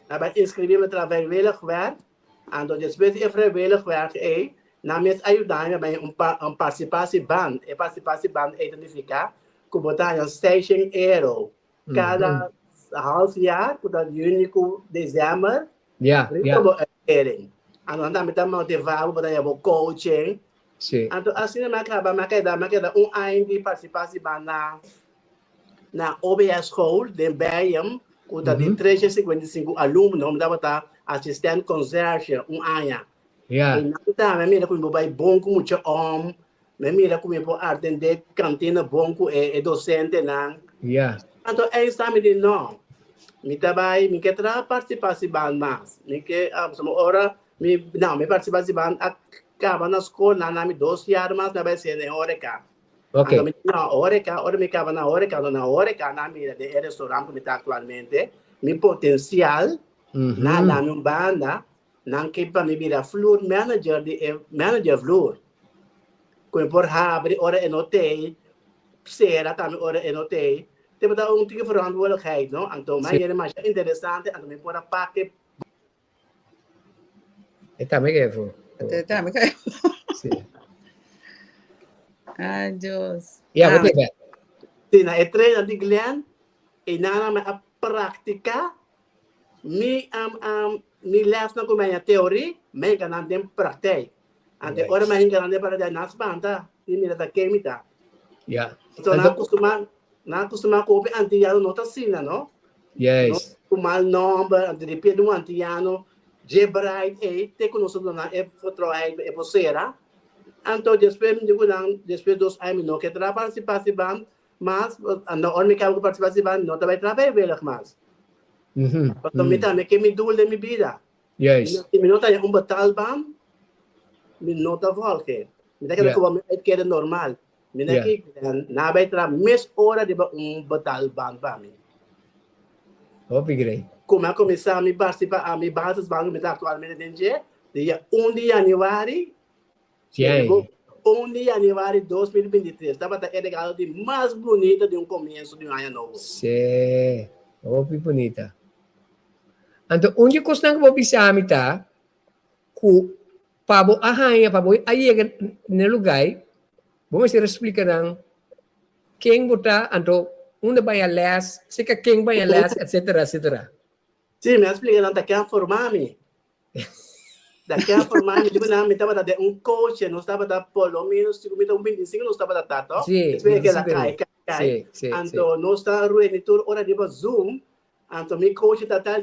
Bij inscrever met vrijwillig werk. En dat je speelt vrijwillig werk na met ajudar bij een participatieband. Een participatieband identificar que botar een station euro. Cada half jaar, dat juni, december, Yeah, yeah. uitkering. En dan met dat motiveren, dat je hebt coaching. Sí. En toen als je maakt een einde participatie na OBS school, de Bijam, dat die 355 alumni, omdat we daar assistent conciërge, anja. Yeah. En dan me kom je bij bonku moet je me kom je bij atender kantine bonku docente na. Yeah. En toen eens samen die no. Me daarbij, me ketra participatie ban mas. Me ke sommige ora, me participatie ban acaba na school na nami 2 jaar mas na bij zijn horeca. Okay. Na horeca, ora me acaba na horeca na mi de restaurant que me está actualmente. Mi potencial na nami banda. Nang kipa mi bira floor manager manager floor. Kung por habre ora enotei, sera tami ora enotei. Temos da tige verantwoordelijkheid, no? Anto mij is maar interessant, anto me pora pakke. Está me quedo. Sí. Ai, Deus. Yeah, what is that? Tina treina di Glenn, e nana me a prática. Mi les na kumanya teorie, me ganan den praktijk. Ante ora me ganan den para da nas banda, ni mira da kemita. Yeah. So na costuma copy antiano nota sina, no? Yes. Mal number, ante ripeto um antiano, Jebride te conosco na fotro e posera. Anto después dos años no que tra participación más, ando on me cago participación no te vai trabalhar velig mais. Me que me doel de mi vida. Yes. Mi nota é betaalbaan, mi nota volge. Mi dat ik gewoon uitkeren normaal. Mi denk ik na bij tra mes hora de betaalbaan van mi. Great. Como a começar a participar a mi basisbaan met actualmente dentro dia 1 de januari. Sim. 1 de januari 2023. Estava a regalo de mais bonita de começo de ano novo. Sim. Bonita. Então, onde costuma que você amita, que pabo ahaya, pabo aí no lugar, vamos explicar quem botar, então, onde vai a les, se que quem vai a les, etc, etc. Sim, me explica não tá formar-me. Daqui a formar-me, tipo, não, me estava de coach, não estava da pelo menos 25, não estava da tato. Sim. Espera que ela cai. Sim. Então, não está ruim, toda hora de Zoom. Então, me coach da tal,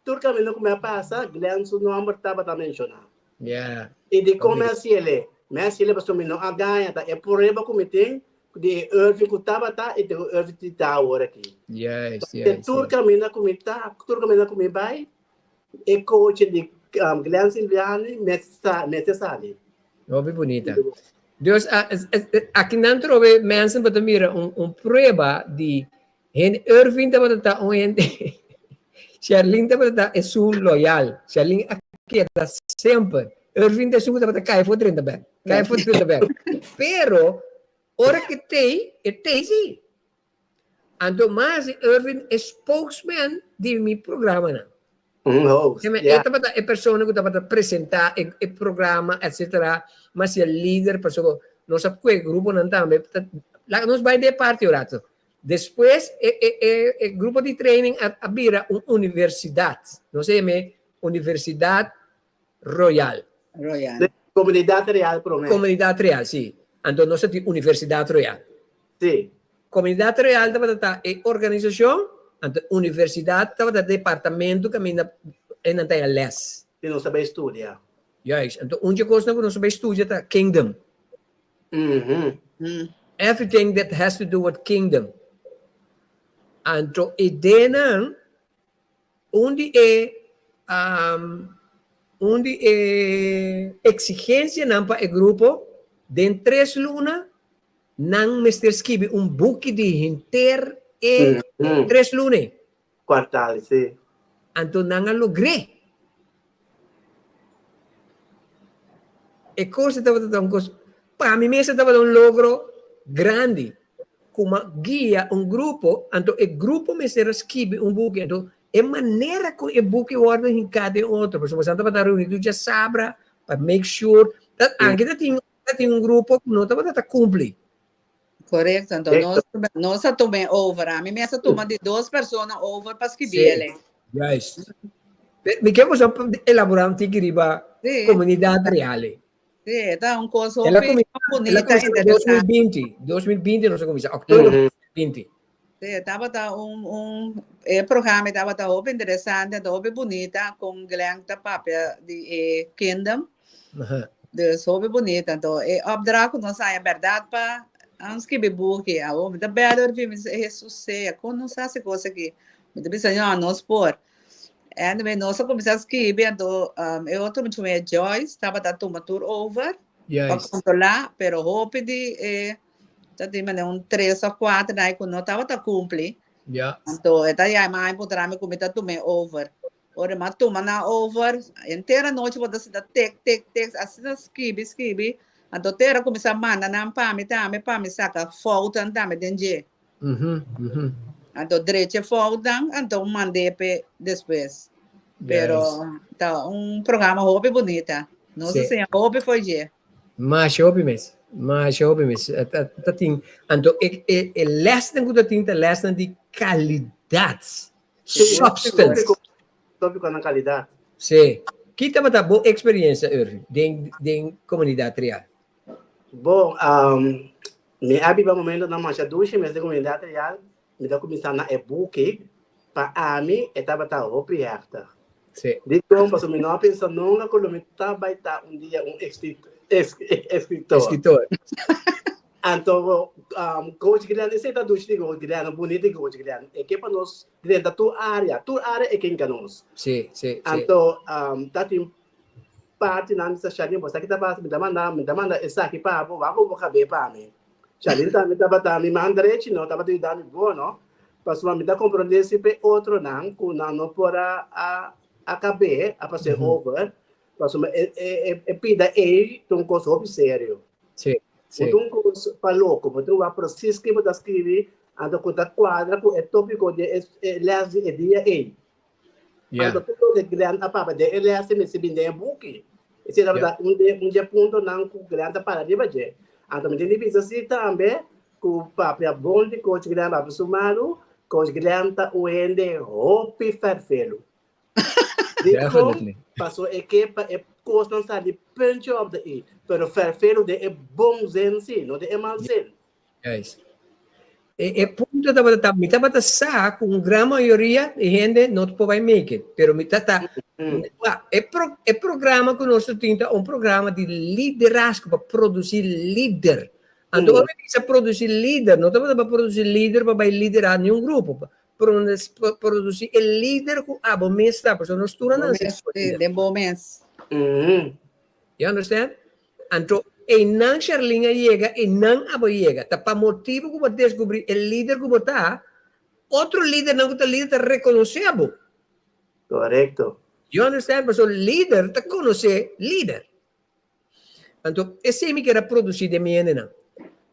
tudo que não come a passar, Glenn, seu nome estava a mencionar. Yeah. E de como é se ele, mas ele passou não a ganha, tá? É por aí que tem de Irving que estava tá e de Irving que está agora aqui. Yes. Tudo que não come tá, tudo que não come vai, é coach de Glenn Silviani, necessário. Muito bonita. Deus, aqui não trove mensen para mira prova de Irving estava tá onde Charlene estava é sul loyal. Charlene aqui está sempre. Irving de sul estava cai for 30 bem. Cai for 30 bem. Pero ora que tem sim. Então mas Irving é spokesman de mi programa na. É pessoa que estava apresentar o programa, etc. Mas é líder, pessoa não sabe qual grupo não também. Nós vai de parte orato. Depois, o grupo de training abrirá uma universidade. Não sei, Universidade Royal. Comunidade Real, prometo. Comunidade Real, sim. Então, nós temos Universidade Royal. Sim. Comunidade Real é organização, então, universidade é departamento que não tem a les. E não sabe estudar. Yes. Então, onde coisa que não sabe estudar é Kingdom. Everything that has to do with Kingdom. Então, ideia onde exigência não para o grupo de 3 lunas não me escreve book de inter 3 lunas. Quartal, sim. Então, não logrei. E coisa para mim mesmo estava logro grande. Como guia grupo, então o grupo me será escrever book, então é maneira que o book ordem em cada outro. Por exemplo, você estava reunido, já sabe, para make sure que ainda tem grupo que não estava a cumprir. Correto, então nós tomamos over. A mim mesmo toma de 2 pessoas over para escrever ele. Yes. Me quero só elaborar um tigre para comunidade real. Sim, tá coisa Ela bonita, em 2020 nós começamos, outubro de 2020. Sim, tava programa tava bem interessante, bem bonita, com Glenn da papel de Kingdom. De sobre bonita, então opdracht nós é verdade para antes que bebuque, a homem da beira de Jesus quando não sabe coisa aqui, muito bem senhor nós por e nós começamos a escrever, então eu outro me chamei Joyce, estava da tomar tour over para controlar, pero hope de já tinha um 3 ou 4 daí quando não estava a cumprir, então é já mais para me começar a tomar over. Ora, mas toma na over, inteira noite vou dar tek, assim escreve, então inteira começa a mandar na para me saca falta também dentro. Então direito falta, então mandei para depois. Pero tá programa hobby bonita. Não sei se hobby foi je. Mas hobby mesmo. Tá tem, então lesson que tem lesson de qualidade, substance. Tópico na qualidade. Sim. Que estava da boa experiência, Irving, de comunidade real? Bom, me abriu um momento na mancha 2 meses de comunidade real, me dá começar na e-book, para mim, estava aberta. Sim. De como, mas eu não penso nunca que eu me estava dia escritor. Então, coach Guilherme, esse está do Chico Guilherme, bonito coach Guilherme. É que para nós, dentro da tua área é quem que nós. Sim. Então, tá tem parte na minha chalinha, você que tá passando, me demanda essa aqui para vou caber para mim. Chalinha tá me tava me manda direito, não, tava te dando bom, não? Pastor, me dá compreender se pe outro não, que não pora a caber, a fazer over. Pastor, pida ele, um coisa sério. Sim. Então, para louco, então a processo que você escreve, anda com a quadra, com o tópico de lese e dia aí. Então, tudo que grande a papa de lese nesse bem de book. Esse é um ponto não com grande para de bater. Então, me tem que assim também, com o papel bom de coach grande para somado, coach grande tá o ende hopi ferfelo. Definitely. Passou equipa costa não de punch of the e, pero ferfelo de é bom zen não de é mal zen. Yes. Punto da me tava sa com grande maioria de gente não pode make it, pero me tata programa que nós temos um programa de liderazgo para produzir líder. Então, quando precisa produzir líder, não estamos para produzir líder para liderar nenhum grupo. Produzir o líder que a bom mês está, porque nós estamos de bom mês. You understand? Então, e não Charlinha chega, e não abo chega. Tá para motivo que você descobrir o líder que você está, outro líder não que o líder está reconhecendo. Correto. You understand? Porque o líder está conhecendo líder. Então, esse é o que era produzir de minha não.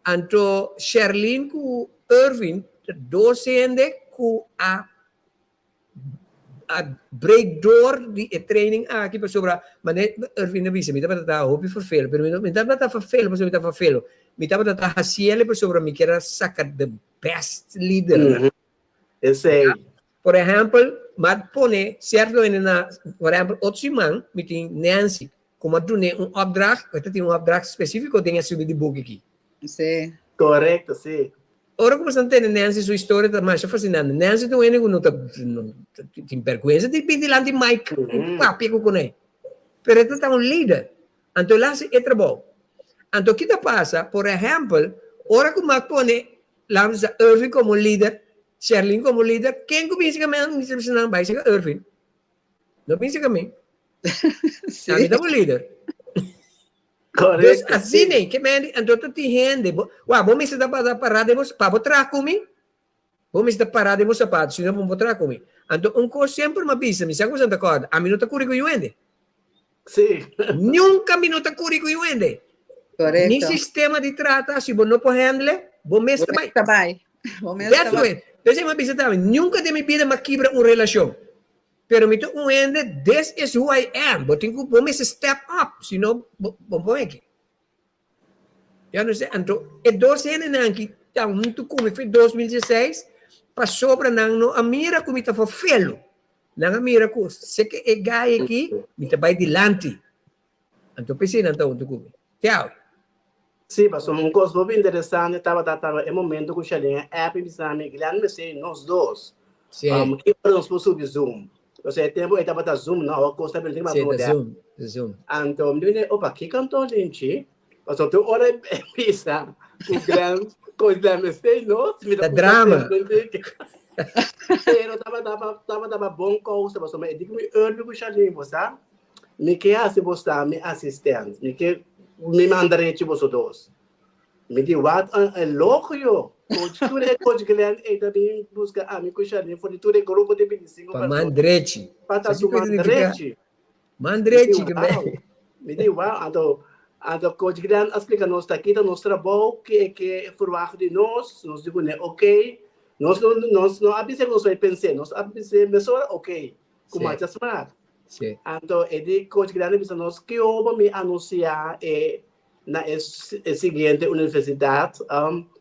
Então, Charlene com Irving, docente com a breakdoor de training aqui para sobre mas Irving não disse me estava a hobby for fail pero me estava a fail mas me estava a fail me estava a hacer para sobre me querer sacar the best leader por exemplo mas pone certo na por exemplo Otsiman me tem Nancy como tu ne opdracht eu tenho opdracht específico tem a subir de book aqui sim correto sim. Ora come sta tendo Nancy sua história tá mais fascinante. Nancy não é nenhum não tem vergonha de pedir lá de Mike, papi com ele. Pero ele tá um líder. Então lá se é trabalho. Então que passa, por exemplo, ora que Mike põe lá Irving como líder, Charlene como líder, quem começa que me não vai ser Irving. Não pensa que mim. Sim. Tá líder. Correto. Assim nem que me então tu tem gente, vamos estar parado para trás comigo. Vamos estar parado de sapatos, senão vamos trás comigo. Então coisa sempre me pisa, me sabe quando acorda, a minuta curi com o ende. Sim. Nunca minuta curi com o ende. Correto. Ni sistema de trata, se você não pode handle, vamos estar bem. That's it. Então me pisa também, nunca de me pida me quebra uma relação. Pero me toca ende, this is who I am. But tenho que step up, senão vamos aqui. You understand? Então, é dois anos aqui, Então, muito como foi 2016, passou para não a mira como está for felo. Não a mira com se que é gai aqui, me tá vai dilante. Então pensei não tá muito como. Tchau. Sim, mas um coisa muito interessante, estava em momento que eu cheguei a app me Guilherme me sei nós dois. Sim. Que nós por subir Zoom. Ou seja, tempo estava da Zoom, não, a coisa bem mais Sim, da Zoom. Então, eu disse, opa, que cantou gente? Mas eu tenho hora pisa, o grande coisa me sei nós, me Da drama. Pero tava bom coisa, mas eu digo me erro que cheguei, você? Me que assim você me assistente, me mandarete você dois. Me diz, what é louco eu. Coach Glenn, ele também busca amigo Charlie, foi tudo grupo de 25 pessoas. Mandrete. Para Mandrete. Mandrete que me diz, uau, então Coach Glenn explica nós aqui, nós trabalho que formato de nós digo, né, ok, nós não abisemos nós vai pensar, nós abisemos ok, como a chamar. Sim. Então, ele Coach Glenn disse nós que eu vou me anunciar na seguinte universidade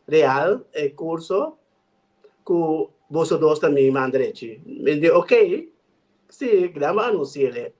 real curso que você dois também mandrete. Me diz, ok, sim, grama anunciar.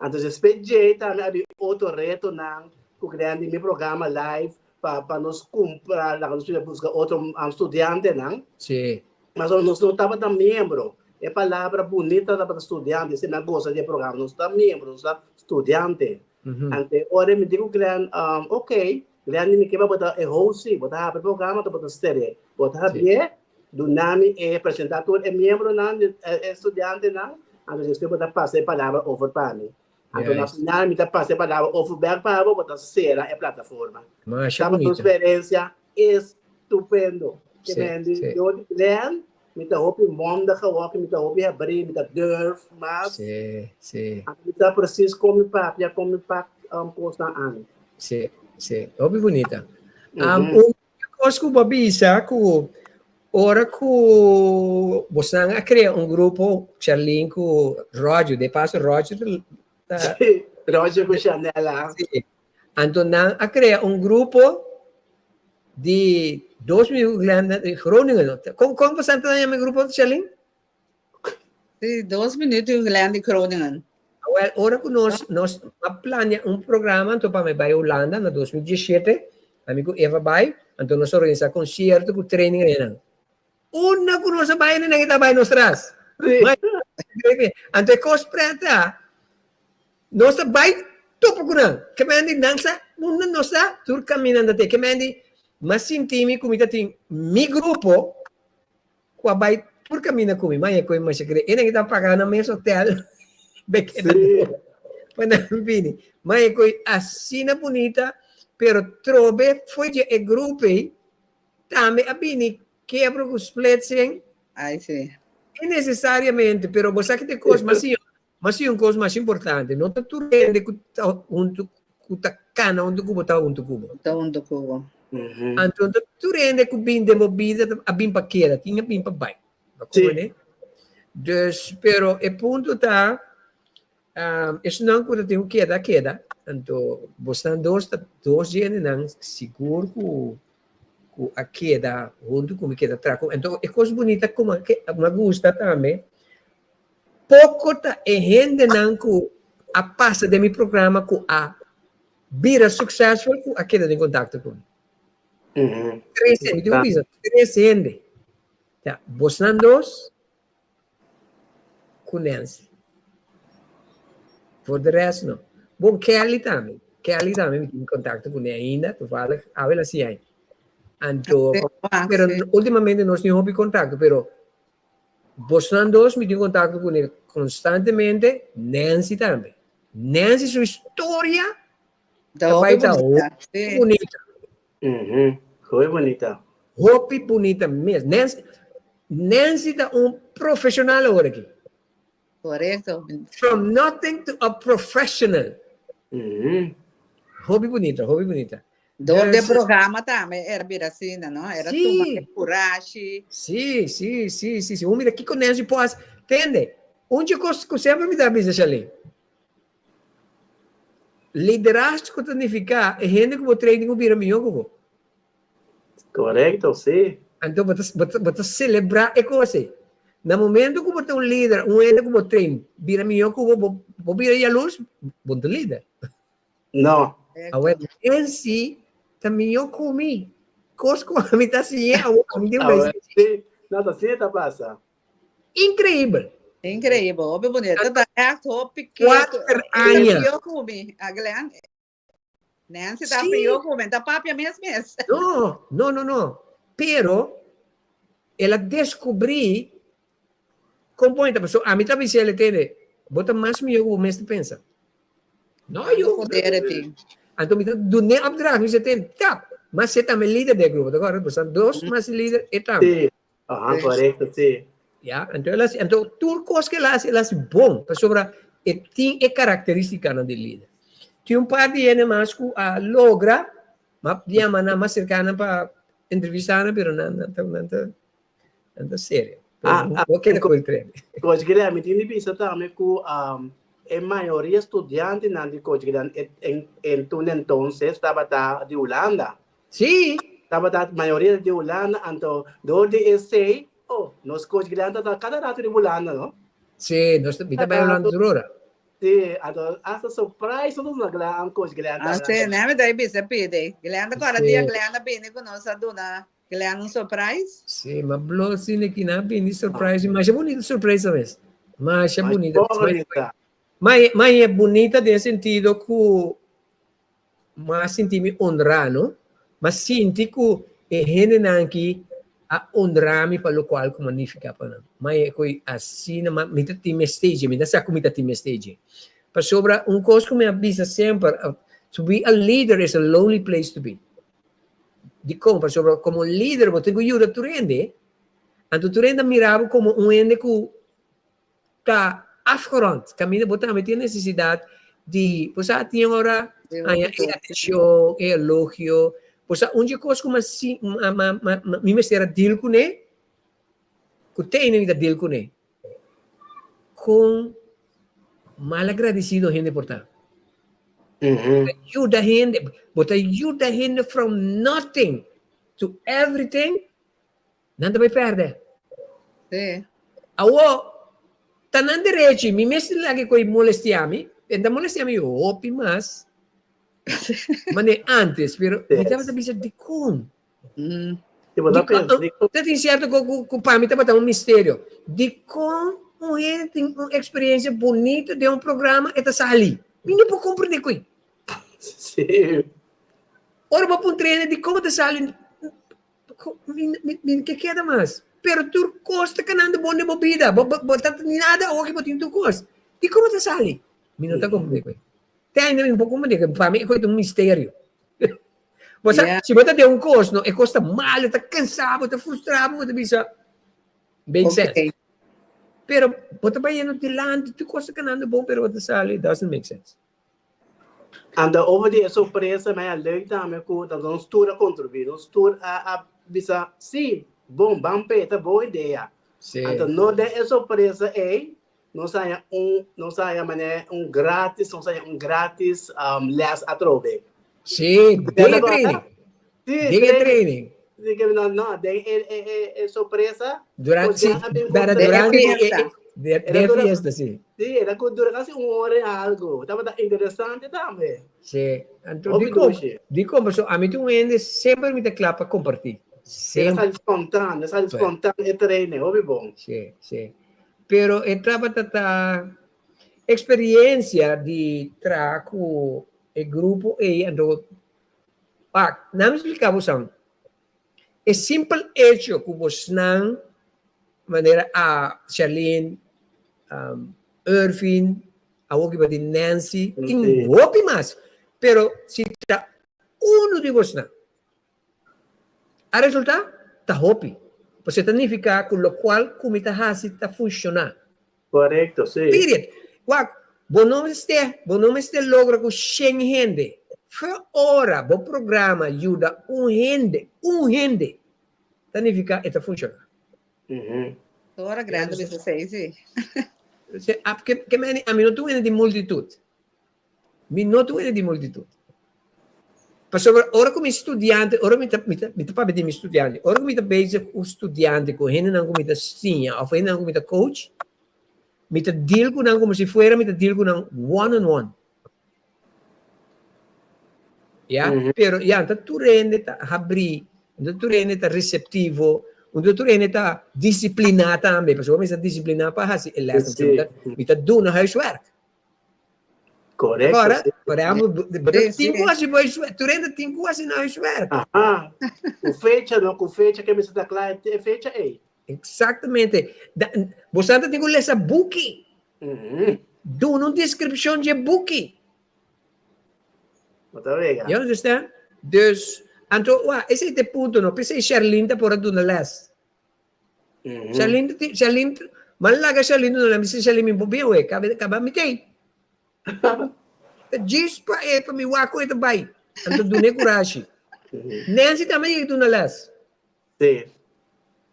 Então, despedi também havia outro reto na que grande meu programa live para nós comprar, nós buscar outro estudante, não? Sim. Mas nós não estava da membro. É palavra bonita para estudante, se não gosta de programa, nós está membro, nós está estudante. Ante ora me digo grande, ok, grande me quer botar host, botar para programa, botar série, botar bem, do nome é apresentador, é membro não, é estudante não, então eu botar passar palavra over para mim. Então na final me dá passar palavra over para botar série é plataforma. Mas é uma experiência estupendo. Que me eu grande me dá hope monda que me dá hope abrir, me dá durf, mas sim. Me dá preciso como papo, coisa ano. Sim. Hope bonita. Coisa que eu bisa que ora que você a criar grupo Charlene com Roger, de passo Roger Roger com Chanela. Então a criar grupo de 2.000 grandes de Groningen. Como você está no grupo de Charlene? Sim, 2 minutos grandes de Groningen. Well, ora que nós planeamos programa então para ir a Holanda em 2017, amigo Eva vai, então nós organizamos concerto com training aí. Una que nós vai nem kita vai nós traz. Então cos preta, nós vai topo com não. Que mendi dança, uma nós tá tur caminhando até que mendi, mas sintimi como tem mi grupo, que vai por caminhar comigo, mas é coisa mais segredo. E nem kita pagar no mesmo hotel. Mas é coisa assim bonita, pero trobe foi de grupo também a bini quebra os splitsing. Ai sim. É necessariamente, pero você que tem coisa mas sim uma coisa mais importante, não tá tudo rende que tá cana onde cubo tá onde cubo. Então tu rende que bem de movida a bem para queda, tinha bem para bai. Né? Dus pero é ponto tá isso não quando tem o queda. Então, você dois dias não seguro com a queda, onde como queda traco. Então, é coisa bonita como me gusta também. Pouco tá gente não com a passa de meu programa com a vira successful com a queda de contato com. Crescendo. Tá, você dois com Nancy. For the rest, não. Bom, Kelly também tem contato com ele ainda, tu fala, ela assim aí. Então, pero ultimamente nós não temos contato, pero Bosnan dois me tem contato com ele constantemente, Nancy também. Nancy, sua história vai estar bonita. Foi bonita. Hope bonita mesmo. Nancy tá profissional agora aqui. Correto. From nothing to a professional. Hobby bonita. De programa também era biracina, não? Era tudo coragem. Sim. Mira, aqui com Nancy pode, entende? Onde eu sempre me dá business ali. Liderazgo que significa é gente que vou treinar com bira melhor como. Correcto, sim. Então, você celebrar a coisa. No momento que você é um líder, que você treina, vira melhor que você vira a luz, você é líder. Não. Agora, em si, também eu comi. Coisa que a mim está assim, a mim deu mais. Sim. Nossa, sim, tá passa. Incrível. Incrível, óbvio bonito. Tá certo, pequeno. 4 anos. Eu comi, a Glenn. Nancy tá frio, comi, tá papia mesmo. Não. Pero, ela descobriu, compõe a pessoa, a mim também se ela tem, bota mais melhor que o mestre pensa. Não, eu. Então, do nem abstrato, você tem, tá, mas você também é líder do grupo, agora, você dois, mas líder e tal. Sim, correto, sim. Yeah, então, tudo coisa que ela é bom, para sobrar, e tem característica do líder. Tem par de animais que logra, mas de maneira mais cercana para entrevistar, mas não sério. O que é coisa treine? Coach Guilherme, tem visto também que a maioria estudante de Coach Guilherme em então estava de Holanda. Sim. Estava a maioria de Holanda, então, do DSA, nós Coach Guilherme está cada rato de Holanda, não? Sim, nós também Holanda agora. Sim, então, essa surpresa não é Coach Guilherme. Sim, né? Daí bisa pide. Guilherme agora dia Guilherme bem com nós a dona. Guilherme surprise? Sim, mas blow assim aqui na bem surprise, mas é bonita surpresa mesmo. Mas é bonita. Mas é bonita nesse sentido que mas senti-me honrado, mas senti que é gente aqui a honrar-me pelo qual que magnifica para nós. Mas é que assim, mas tem stage, me dá essa comida tem stage. Para sobra coisa que me avisa sempre, to be a leader is a lonely place to be. De como, para sobra como líder, você tem que ajudar tu rende, então tu rende mirava como ende que está afgerond, caminho, você também tem necessidade de, você tem agora atenção, elogio, você onde coisa como assim, me será deal com ele, que tem ainda deal com ele, com mal agradecido gente por tal. Ajuda a gente, but ajuda a gente from nothing to everything, nada vai perder. Sim. Tá na direita, me mestre lá que coi molestiami, então molestiami opi mas, mas antes, pero me estava a dizer de como. Você tem certo que para mim estava um mistério de como gente tem uma experiência bonita de programa e está sali. Eu não posso compreender coi. Sim. Ora, vou para treino de como está sali. Que queda mais? Pero tu costa que não é bom de bebida, botar nada ou que botar tu costa. De como está sali? Eu não está compreendendo coi. Tem ainda um pouco compreender, para mim é um mistério. Se você tem custo, é costa mal, está cansado, está frustrado, você pensa, bem certo. Pero você vai indo de lado, tu costa que não é bom, pero você sali, doesn't make sense. And over the surpresa, mas a lei também que nós estuda contribuir, nós estuda a bisa, sim, bom, tá boa ideia. Então não é surpresa, não saia grátis, não saia grátis les a trove. Sim, diga training. Diga training. Não, é surpresa. Durante fiesta, sim. Sim, era que durante hora e algo. Estava interessante também. Sim. Então, de como, a mim tu sempre me declara para compartilhar. Sempre. Essa espontânea é treino, óbvio bom. Sim. Pero entrava a experiência de trabalhar com o grupo e então, não me explicava você. É simples hecho que você não, maneira a Charlene, Irving, a Woki de Nancy, tem hopi mais. Pero se está de você, a resultado está hopi. Você significa que o qual como está funcionando. Correto, sim. Period. Bom não este logra com 100 gente. Foi hora, bom programa ajuda gente. Significa que está funcionando. Ora grande bisa sei, sim. Porque a mim não tu de multitud. Me não tu de multitud. ora como estudante, ora me papi de estudante, ora como me bezig com estudante, com hen não como senior, ou hen não como coach, me deal com não como se fuera, me deal com não one-on-one. Ja, pero ja, dat tu rende ta abri, dat tu rende ta receptivo, dat tu rende ta disciplinata também, pessoal, mas disciplinar para hasi el lesson, me ta doen huiswerk. Correto. Agora, tem quase mais, tu rende tem quase na huiswerk. Com fecha que me está claro, é fecha aí. Exatamente. Você tem que ler essa book. Do uma descrição de book. You understand? Dus, então, esse é o ponto, não? Pensei Charlene tá por do na les. Charlene, malaga Charlene não lembra se Charlene me bobeu, acaba me tem. Diz para me waco e também. Então, do ne coragem. Nancy também é do na les. Sim.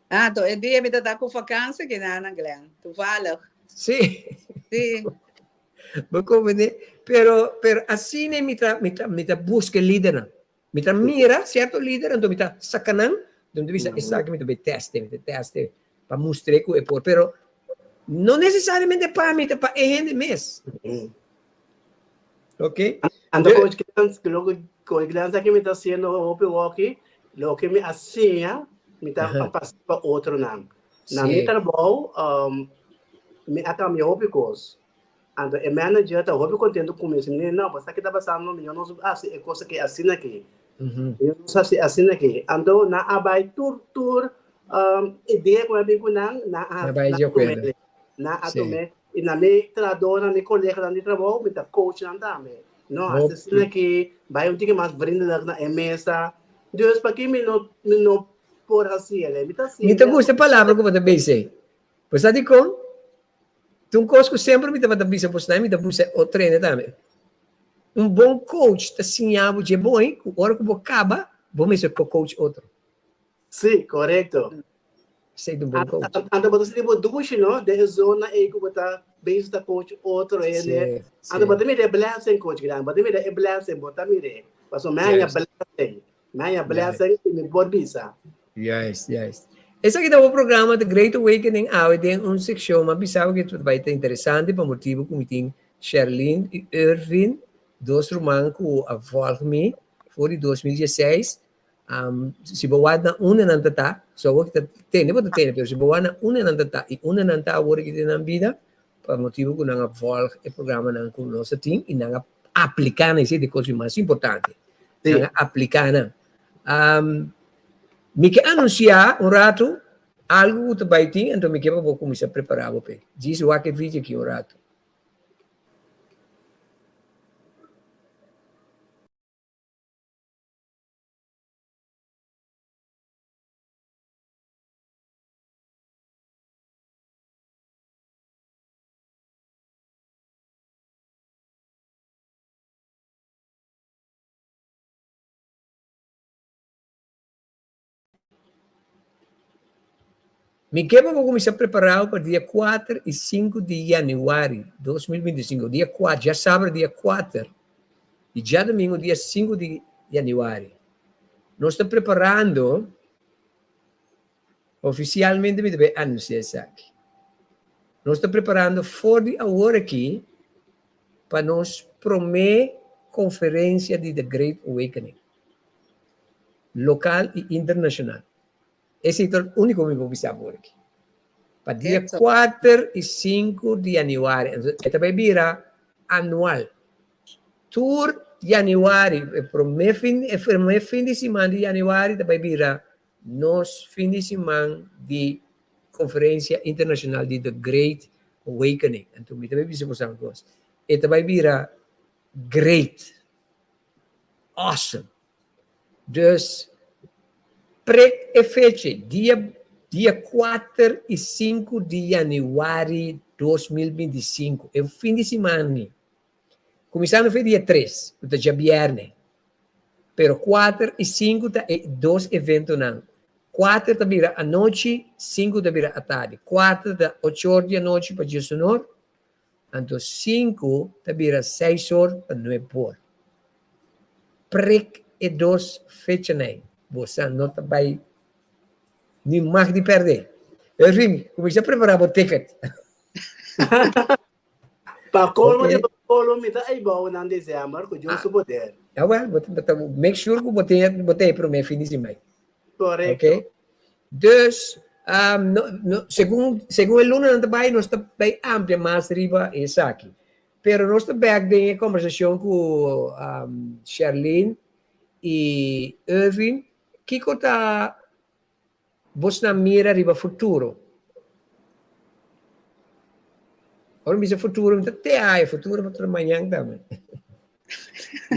Então, é dia me tá com vacância que na Glenn. Tu fala. Sim. Sim. Pero assim me busca líder. Me mira certo líder, então me sacanam, então me está que me teste para mostrar que é por, pero não necessariamente para mim, para ele mesmo. Ok? Ando com criança que me está sendo walkie, lo que me assim, me está passando para outro nome. Na minha trabalho, me acamei coisa. Então, o manager está muito contente com isso. Não, você que está passando, eu não sei, é coisa que assina aqui. Eu não sei se assina aqui. Então, na abai tur, ideia com a minha cunhã, na atome, e na minha trabalho, na minha colega de trabalho, me está coach também. Não, assina aqui, vai um pouco mais brindar na mesa. Deus, para que me não por assim, ele me está assim. Me está gostando a palavra que você disse. Você está com? Um coach que sempre me dá bisa postar, me dá bisa o treino também. Bom coach está sinhado de bom, hora que você acaba, vamos ser coach outro. Sim, correto. Sei do bom coach. Anda você tipo duas, não? De zona aí que você base da coach outro ele. Anda você me dá blessing coach grande, você me dá blessing, bota me dá. Passo minha blessing me pode bisa. Yes. Esse aqui é o programa The Great Awakening. Tem uma secção, mas pensava que vai ser interessante para motivo que tem Charlene e Irvin, dois irmãos que avolvem foi em 2016. Se você na uma não está, só você tem, mas se você na uma não está e uma não está agora que tem na vida, para motivo que não avolve o programa não com nosso time e não aplicar nesse de coisa mais importante. Não aplicar. Me quer anunciar rato algo que vai ter, então me quer para começar a preparar o pé. Diz o que vídeo aqui rato. Me quebra para começar a preparar para dia 4 e 5 de janeiro de 2025. Dia 4, já sábado, dia 4. E já domingo, dia 5 de janeiro. Nós estamos preparando, oficialmente, me deve anunciar isso aqui. Nós estamos preparando fora a hora aqui para nós promover conferência de The Great Awakening. Local e internacional. Esse é o único que eu vou pensar por aqui. Para dia 4 e 5 de janeiro. Esta vai virar anual. Tour janeiro. Para o meu fim de semana de janeiro, vai virar nos fim de semana de conferência internacional de The Great Awakening. Então, me também pensar por uma coisa. Esta vai virar great. Awesome. Dus, prek e fecha, dia 4 e 5 de janeiro de 2025. É o fim de semana. Começando foi dia 3, então já viernes. Pero 4 e 5 é dois eventos não. 4 da vira à noite, 5 da vira à tarde. 4 da 8 horas da noite para dia sonor. Então 5 da vira 6 horas para 9 horas. Prek e 2 fechas nem. Você não vai nem mais de perder. Irving, comecei a preparar o ticket. Para colmo Okay. de colmo, mita ay bom ng December, kung Diyos sa poder. Ah, well, make sure que botei para o fim de semana. Correcto. Ok? Dus, segundo el lunes também, nós também amplia mais riba esse aqui. Pero nós também tem conversação com Charlene e Irving, que está você mira riba futuro. Ora, bisa futuro, até aí, futuro para amanhã também.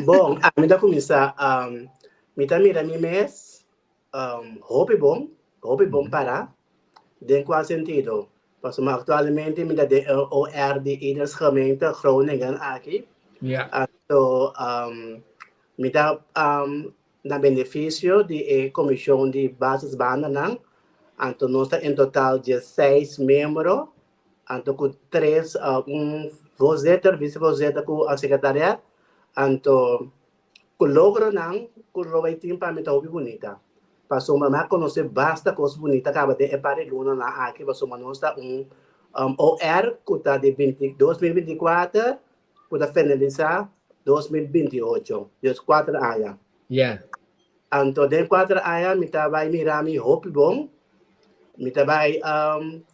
Bom, a mim da começar, mita mira mi mês, hobby bom para, de qual sentido? Porque atualmente mita de OR de ieders gemeente Groningen aqui, Yeah. então mita na benefício de comissão de bases bananas, então nós está em total de 6 membros, então com 3 vozeter, vice-vozeter com a secretariat. Anto, kulogro nang kuloway team pa mi tawbi bonita. Paso mama conoce basta cos bonita acaba de epare luna na aqui paso manosta OR kuta de 2024 kuta finaliza 2028. Just 4 aya. Yeah. Anto den 4 aya mi tabay mirami hopi bom. Mi tabay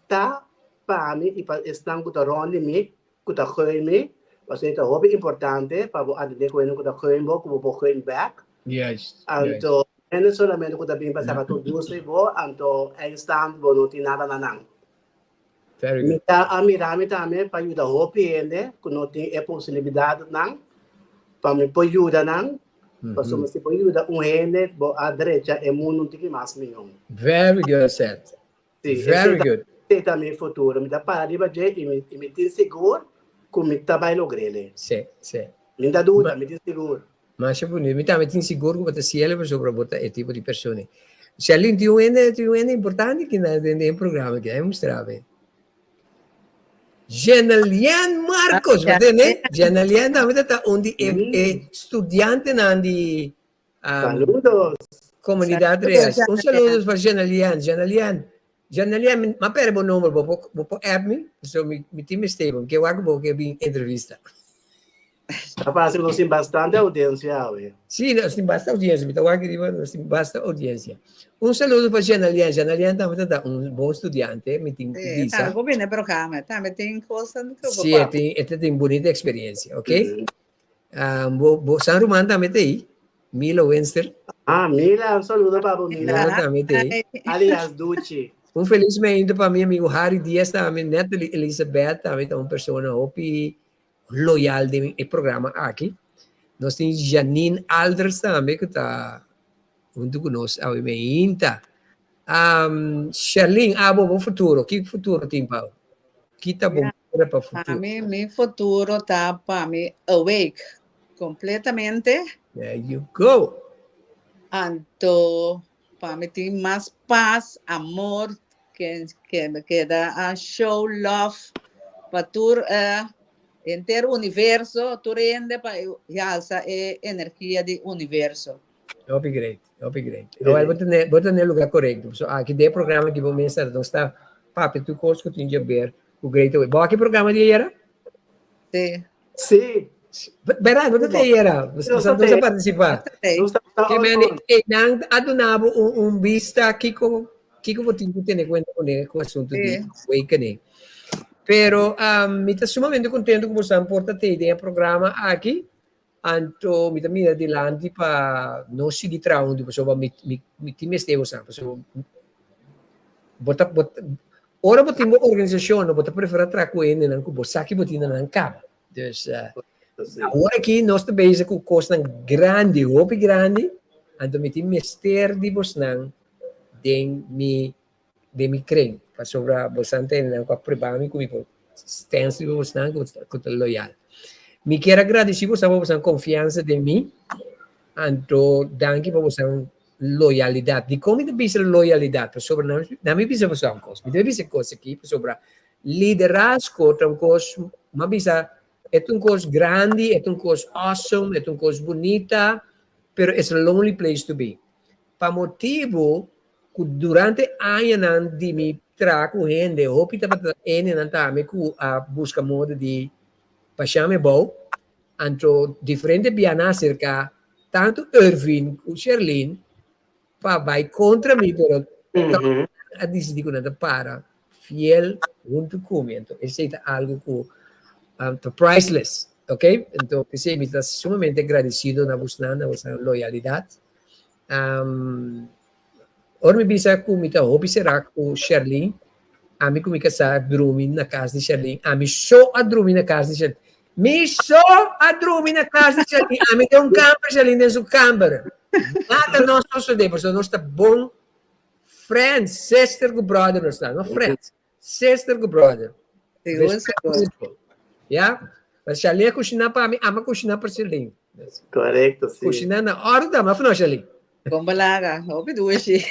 ta pa mi ipa estang kuta roni mi kuta khoy mi. Kasi ito, hobby importante, para adide ko yun ko mo, kumupo ko yun back. Yes. Anto, eno solamente ko tabi pa sa katudusay mo, anto, ay stand mo, no, tinata na nang. Very good. Mita, amirami tame, pa yuda hopi ende, kuno ting e posibilidad nang, pa mi po yuda nang, paso masi po yuda, hende, bo a derecha, e munong tiki mas miyong. Very good, Seth. Very good. Ito mi futuro, mita para di ba, Jay, imitin siguro, kumita ba logrele. Sì. Minda duda, mi tin sicuro. Ma c'è pure, mi metti sicuro che si eleva sopra il tipo di persone. Se all'interno è importante che nel programma che è mostrare. Genalian Marcos, vedete? Genalian da undi è studiante nandi saludos. Comunità reale. Un saluto per Genalian, ma per buon nome, può app me? So mi team Steven, che guardo che vi intervista. Capaz que nos tem bastante audiência, ué. Sim, nós temos bastante audiência, então aqui nós temos bastante audiência. Um saludo para Janalian. Janalian também está bom estudante, me tem visa. Tá, vou bem no programa, também tem coisa que eu vou falar. Sim, tem bonita experiência, ok? San Román também tem aí, Mila Wenster. Mila, um saludo para o Mila. Também tem. Aliás, Ducci. Felizmente para meu amigo Harry Dias também, Neto Elizabeth também é uma pessoa hopi loyal do programa aqui. Nós temos Janine Alders também, que está junto conosco, a Inta. Charlene, bom futuro. Que futuro tem, Paulo? Que está bom para o futuro? Para mim, meu futuro está para mim awake completamente. There you go. Então, para mim tem mais paz, amor, que dá a show love para tu inteiro universo, tu rende para realçar a energia do universo. Upgrade. Agora, vou ter no lugar correto. So, aqui tem programa que vou mencionar, então está, papi, tu coisa que tinha ver o Great Away. Bom, aqui programa de era? Sim. Verá, não tem era. Você não participar. Que me não adunava vista que vou ter conta com o assunto de awakening. Pero me está sumamente contente que você porta ter ideia programa aqui. Anto me mira dilante para não seguir trabalhando, pessoal, me time esteve usando, pessoal. Ora botar uma organização, não botar preferir trabalhar não com você aqui botar não cabo. Então, agora aqui nós também com costa grande, roupa grande, anto me time mester de você não de me creme, para sobrar bastante não com a preparo comigo, stance de você não com loyal. Me quero agradecer por sua confiança em mim, então, danke por sua loyalidade. De como é loyalidade, sobre não me precisa fazer uma coisa, me deve ser coisa aqui, sobre liderazgo, é uma coisa, é uma coisa grande, é uma coisa awesome, é uma coisa bonita, pero it's a lonely place to be. Pa motivo que durante anos de me trago gente, hopi tava ene nantame ku a busca modo de passame bom, anto diferente biana cerca tanto Irvin como Sherlyn pa vai contra mim, pero a decidir que nada para fiel junto comigo. Esse é algo que priceless, ok? Então, esse me está sumamente agradecido na vossa loyalidade. Ora me bisa que me está hobby será com Sherlyn, a mim comigo está dormindo na casa de Sherlyn, a mim só a dormir na casa de Sherlyn. Me só a dormir na casa de Sherlyn, a mim tem camper Sherlyn dentro do camper. Nada nós não sabemos, nós está bom friends, sister com brother nós está, não friends, sister com brother. Yeah? Mas Sherlyn cozinha para mim, ama cozinhar para Sherlyn. Correto, sim. Cozinhar na hora da mafia, não Sherlyn? Bombalaga, hope do wishi.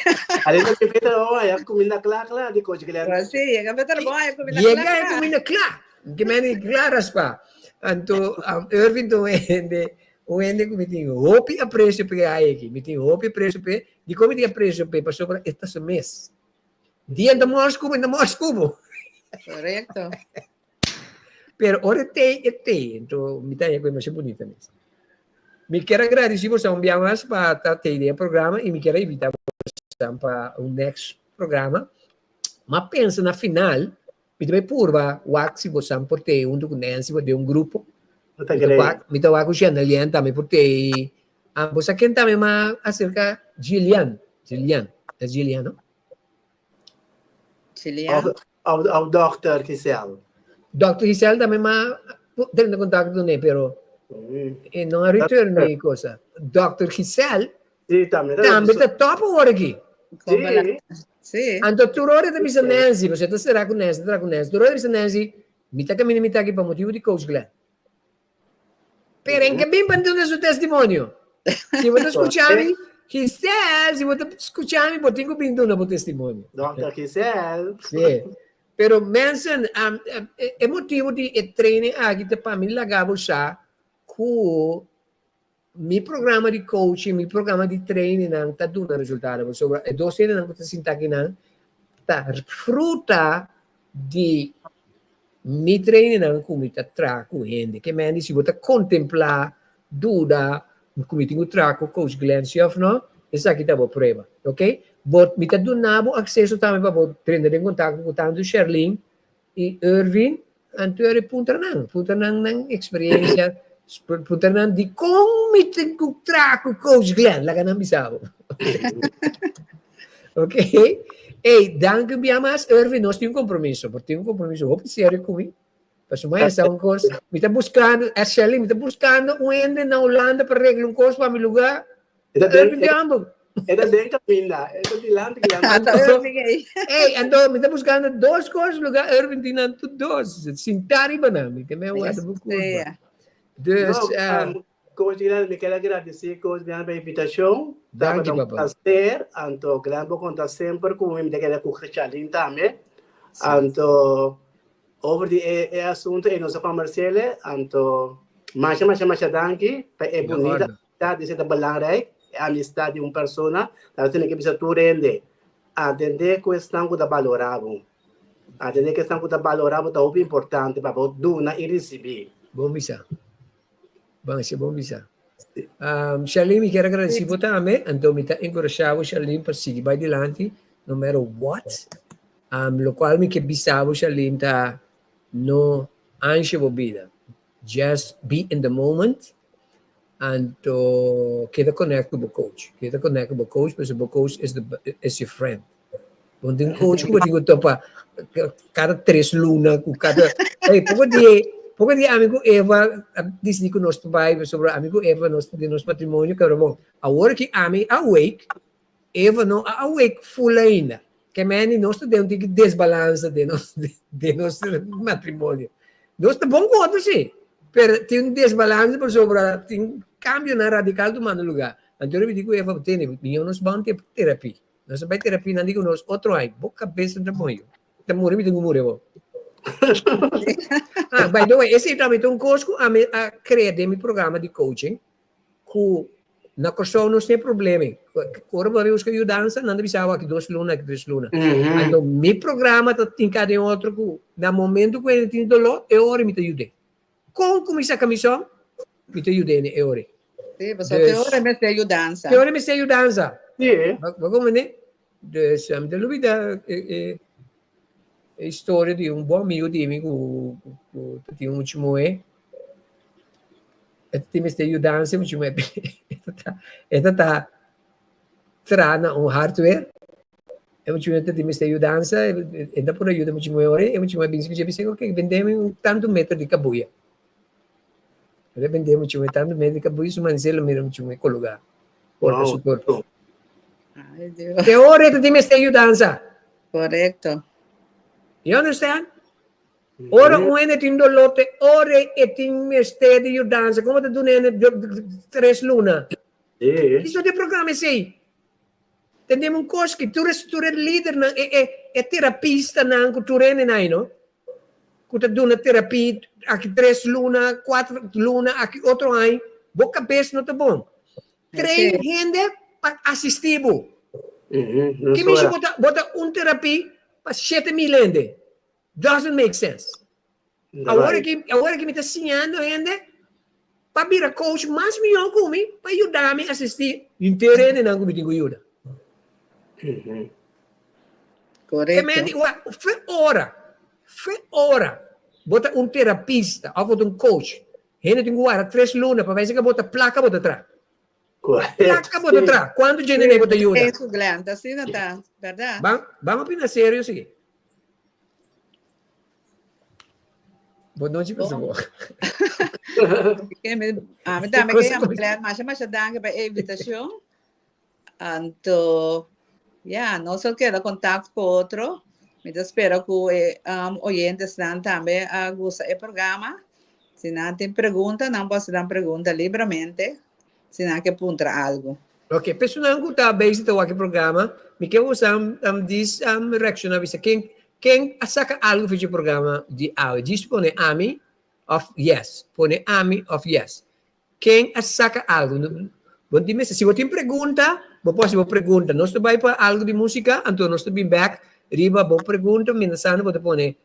Ali no que feita a comida clara de coisa que ele. Sim, é que better boy, comida clara. Llega a comida clara. Que me claras pa. Anto Irvin to ende que me tinha hope a preço pe aí aqui, me tinha hope a preço pe, de como tinha preço pe passou para esta mês. Dia da Moscou, Correto. Pero ora tem, então me tem coisa mais bonita mesmo. Me quero agradecer você um dia mais para ter o programa e me quero invitar para o next programa. Mas pensa na final, me também purva o se você por ter um documento de um grupo. Me tô com Gillian também por ter você quem também mais acerca Gillian, é Gillian, não? Gillian. Ao Dr. Giselle. Dr. Giselle também mais tendo contato com ele, pero e não há retorno de coisa. Dr. Giselle também está top hora aqui. Sim. Então, tu hora de missa Nancy, você está será com Nancy, tu hora de missa Nancy, me está caminhando, me está aqui para motivo de coach Glenn. Pero em que bem bandido é seu testemunho. Se você escutar Giselle, se você escutar eu tenho bem dando o testemunho. Dr. Giselle. Sim. Pero Manson, é motivo de treino aqui para mim lagava já com meu programa de coaching, meu programa de training não está dando resultado. Sobre a docena não está sinta aqui não tá fruta de meu training não como está traco gente que me se você contemplar dúvida como tenho traco coach Glenn Sioff não essa aqui tá boa prova, ok? Bot me está dando acesso também para você treinar em contato com tanto Sherlyn e Irvin, anterior punta não experiência Puntanan di committee ku traco coach Glenn la ganang bisabo. Ok? E danke biamas Irvin nós temos compromisso, porque tem compromisso oficial comigo. Para sumar essa curso, me está buscando, a Shelly me está buscando ende na Holanda para arreglar curso para meu lugar. Irvin biambo. Era bem caminha, era de lá que então me está buscando dois cursos lugar Irvin tinha dois, sintari banami, que me guarda buku. Dus, coach Glenn, me quero agradecer coach Glenn pela invitação. Danke, um prazer. Então, Glenn vou contar sempre com ele, me quero com o Richardin também. Então, over de assunto e nossa comercial, então, mais danke, é bonita, tá, isso é belangrijk, a amistade de uma pessoa, tá, tem que precisar tu rende, atender questão que tá valorável, atender questão que tá valorável, tá muito importante para você doar e receber. Bom bisa. Bom bisa. Sherlyn, me quero agradecer por também, então me está encorajado Sherlyn para seguir vai adiante, no matter what. Lo qual me que bisabo Sherlyn tá no ansia vida. Just be in the moment and queda connect com o coach. Queda connect com o coach, porque o coach is your friend. Quando tem coach, como digo, topa cada 3 lunas, cada porque dia amigo Eva disse que nós vai sobre amigo Eva de nosso patrimônio que era bom. Agora que ami awake, Eva não awake full ainda. Que meni nós temos que desbalança de nosso matrimônio. Nós tá bom quanto sim, pero tem desbalança por sobre tem cambio na radical do mano lugar. Então eu digo Eva tem nós vamos ter terapia. Nós vai terapia não digo nós outro aí, boca cabeça de moio. Tá morrendo de morrer. By the way, esse também tem um curso a criar de meu programa de coaching que Na corso não tem problema. Agora vamos que eu dança, não deve saber que 2 lunas, que 3 lunas. Então, meu programa está em cada outro que, no momento que eu tenho dolor, eu oro me ajude. Como começa a comissão, me ajude na hora. Sim, você tem hora me sei dança. Tem hora me sei dança. Sim. Vamos ver. Me duvida a história de bom amigo de mim que tinha último é. Tem me sei dança, último é. Esta trana hardware. É muito importante me sei dança, ainda por ajuda muito maior, é muito mais bem que já pensei que vendemos tanto metro de cabuia. Vendemos muito tanto metro de cabuia, isso mancelo mesmo muito mais colocar. Por suporte. Ai, Deus. Que hora tu me sei dança? Correcto. You understand? Ora uene tin dolote, ore e tin me sei dança, como tu nene 3 luna. Isso de programa sei. Tendemos um curso que tu é líder, é terapista, não, tu é não? Que tu dá terapia, aqui 3 luna, 4 luna, aqui outro ano, boca cabeça não tá bom. Trein gente para assistir. Que me bota terapia para 7.000 gente. Doesn't make sense. Agora que me está ensinando gente, para virar coach mais melhor comigo, para ajudar-me a assistir. Interesse não comigo ajuda. Correto. Foi hora. Bota terapista, ou coach. Gente tem que 3 lunas para ver se bota placa bota atrás. Placa bota atrás. Quando a gente bota ajuda? Isso, Glenn, assim não tá, verdade? Vamos opinar sério assim. Boa noite, pessoal. Me dá Glenn, mas danke para a invitação. Então, não só quero contato com outro. Me espero que os oyentes também gostem do programa. Se não tem pergunta, não posso dar pergunta livremente. Se não quer apontar algo. Ok, pessoal que está bem no programa, me quero usar reaction a vista. Quem saca algo para o programa de áudio? Diz põe AMI of yes. Põe AMI of yes. Quem saca algo? Se você tem pergunta, você pergunta. Nós vai para algo de música, então nós estamos back. Riba, boa pergunta, mensagem, você põe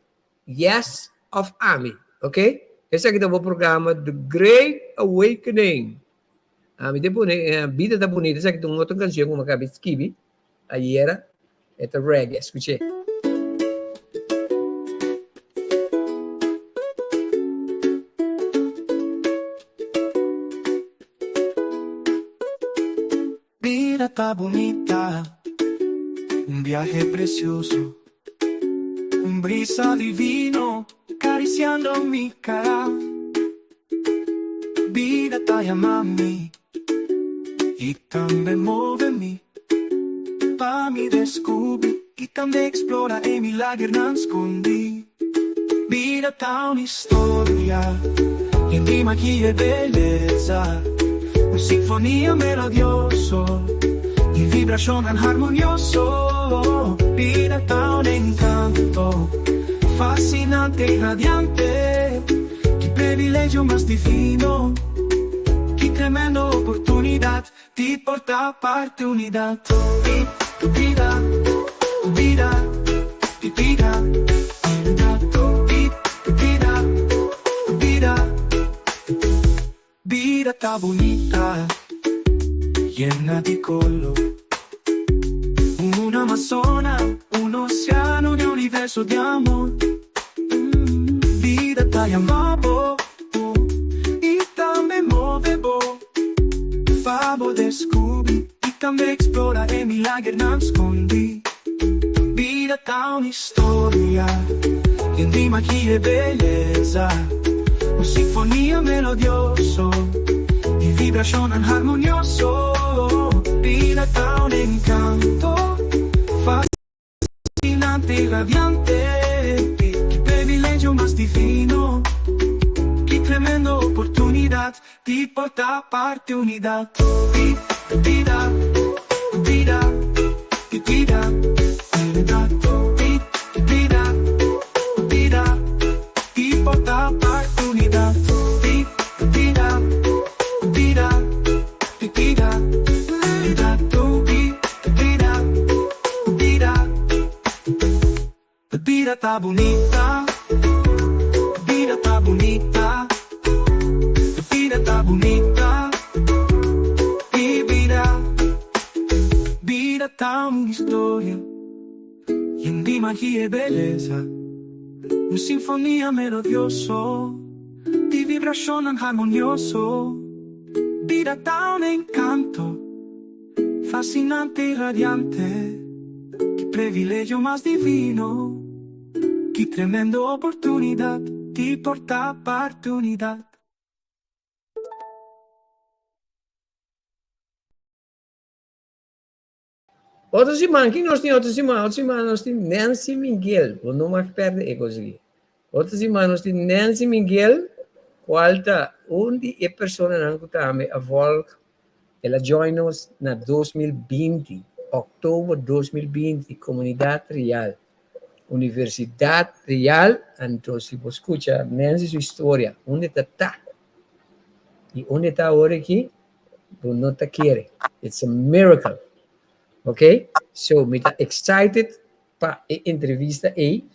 yes of AMI. Ok? Esse aqui é o programa The Great Awakening. AMI depois, vida da bonita. Essa aqui é uma outra canção, como acabei de escrever. Aí era reggae. Escutei. Vida tá bonita, viaje precioso, brisa divino, acariciando mi cara. Vida tá llamando y también muove-me, pa mi descubrir y también explora e milagre non nascondi. Vida tá una storia, in di magia e bellezza, una sinfonia melodioso, y vibración armonioso. Vida tá un encanto, fascinante y radiante. Qué privilegio más divino, qué tremenda oportunidad de portar parte unidad. Tu vida, tu vida, tu vida, tu vida, tu vida. Vida tá bonita, llena di color. Una Amazona, un oceano di universo di amor. Vida tá llamando y también movevo. Fabo descubri y también explora e milagre nascondi. Vida tá una storia, in di magia e bellezza, una sinfonia melodioso, y vibración armonioso. Vida tá un encanto, fascinante y radiante. Qué privilegio más divino, qué tremenda oportunidad de portar parte unidad. Vida, vida, vida, vida, vida, vida, de portar parte unidad. Vida, vida, vida. Vida tá bonita, vida tá bonita, vida tá bonita, e vida tá uma história, e de magia e beleza, uma sinfonia melodioso, de vibración harmonioso, vida tá un encanto, fascinante y radiante. Qué privilegio más divino, qué tremenda oportunidad, de portar oportunidad. Outra semana, quem nós temos outra semana? Outra semana nós temos Nancy Miguel, o nome mais perto é conseguir. Outra semana nós temos Nancy Miguel, qualta onde é pessoa não que também a volta, ela join nos na 2020, outubro 2020, Comunidade Real, Universidade Real. Então, se você escuta Nancy sua história, onde está? E onde está agora aqui? Você não está querendo. It's a miracle. Ok? So, me está excited para a entrevista aí.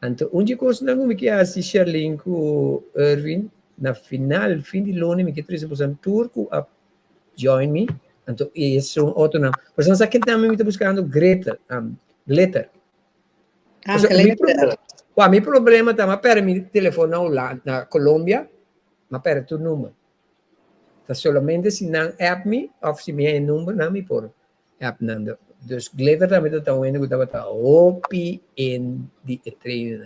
Então, onde coisa não me quer assistir link com Irvin na final, fim de ano, me quer trazer para o turco a join me. Então, esse é um outro nome. Por exemplo, aqui também me está buscando Glitter. Glitter. Meu problema está, mas para meu telefone na Colômbia, mas para tu número. Então, somente se não app me, ou se me é número, não me por app nando. Dus Glitter também está vendo que estava OPN de treino.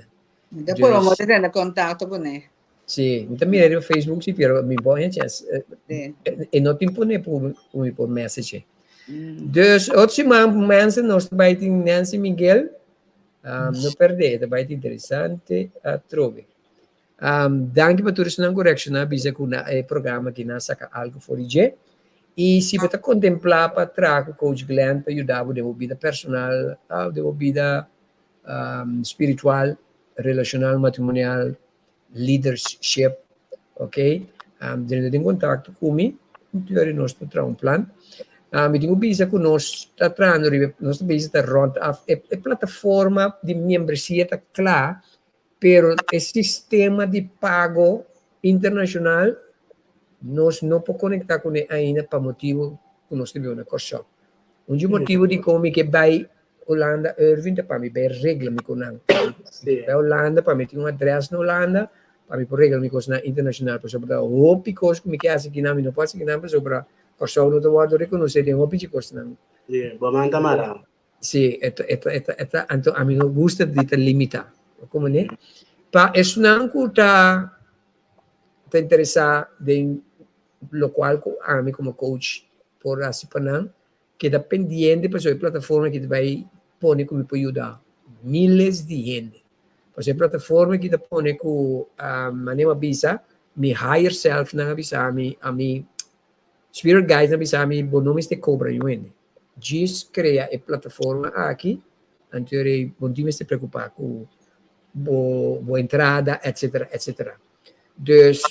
Depois vamos ter contato com ele. Sim, então me no Facebook se pero me põe e não te impõe por message. Dus outra semana mensen nós vai ter Nancy Miguel, não perder, vai ter interessante a trover. Danke para todos na correction, avisa que o programa que nós saca algo fora de e se você contemplar para trás o coach Glenn para ajudar a vida personal, a vida espiritual, relacional, matrimonial, leadership, ok? Dentro em contato comigo, nós temos um plano. Eu tenho visa que nós estamos tratando, nós visa está rond a plataforma de membresia está clara, pero o sistema de pago internacional nós não podemos conectar com ele ainda para motivo que nós temos uma correção. Motivo de como que vai Holanda, Irving, para mim vai regra me com ele. Vai Holanda, para mim tem um adresse na Holanda, para mim por regra me coisa internacional, por exemplo, o picos que me quer assim que não pode que não para sobre correção no teu reconhecer de um pico coisa não. Sim, vamos andar. Sim, então a mim não gosta de te limitar, como né? Para isso não está interessado em lo qual a mim como coach por assim para que está pendiente para a plataforma que vai pôr como para ajudar milhares de gente. Para a plataforma que está pôr com a maneira visa, me higher self na visa a mim spirit guide na visa a mim bonomes de cobra eu ainda. Diz cria a plataforma aqui, anterior bom time se preocupar com boa entrada, etc, etc. Dus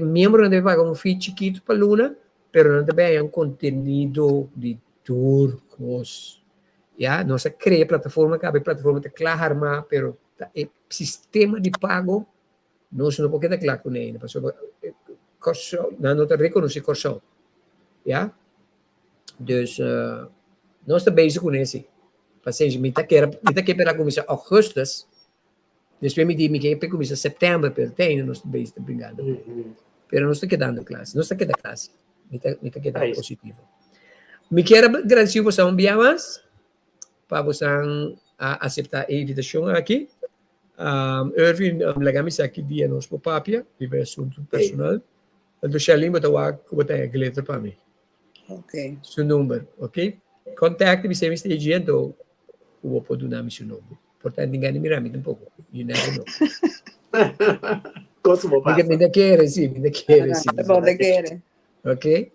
membro deve pagar um fee chiquito para Luna, pero não também é um conteúdo de turcos. Yeah? Nossa cria plataforma, que a plataforma está clara, pero o sistema de pago nós não podemos estar claro com ele. Não está reconhece corso. Yeah? Dus nós estamos bezig com esse. Paciente, me está querendo para começar augustus. Depois me quer para começar setembro, pero tem nós estamos bezig brincando. Pero nós estamos quedando classe, nós estamos quedando classe. Me está quedando positivo. Me quero agradecer você um dia mais para você aceitar a invitação aqui. Irvin, legamos aqui dia nos papia, de assunto personal. Então, Shelly, eu vou ter glitter para mim. Ok. Seu número, ok? Contacte-me se me esteja dizendo, eu vou poder dar seu número. Portanto, ninguém me mira um pouco. You never know. Me quer, sim, me quer, sim. Bom, me quer. Ok?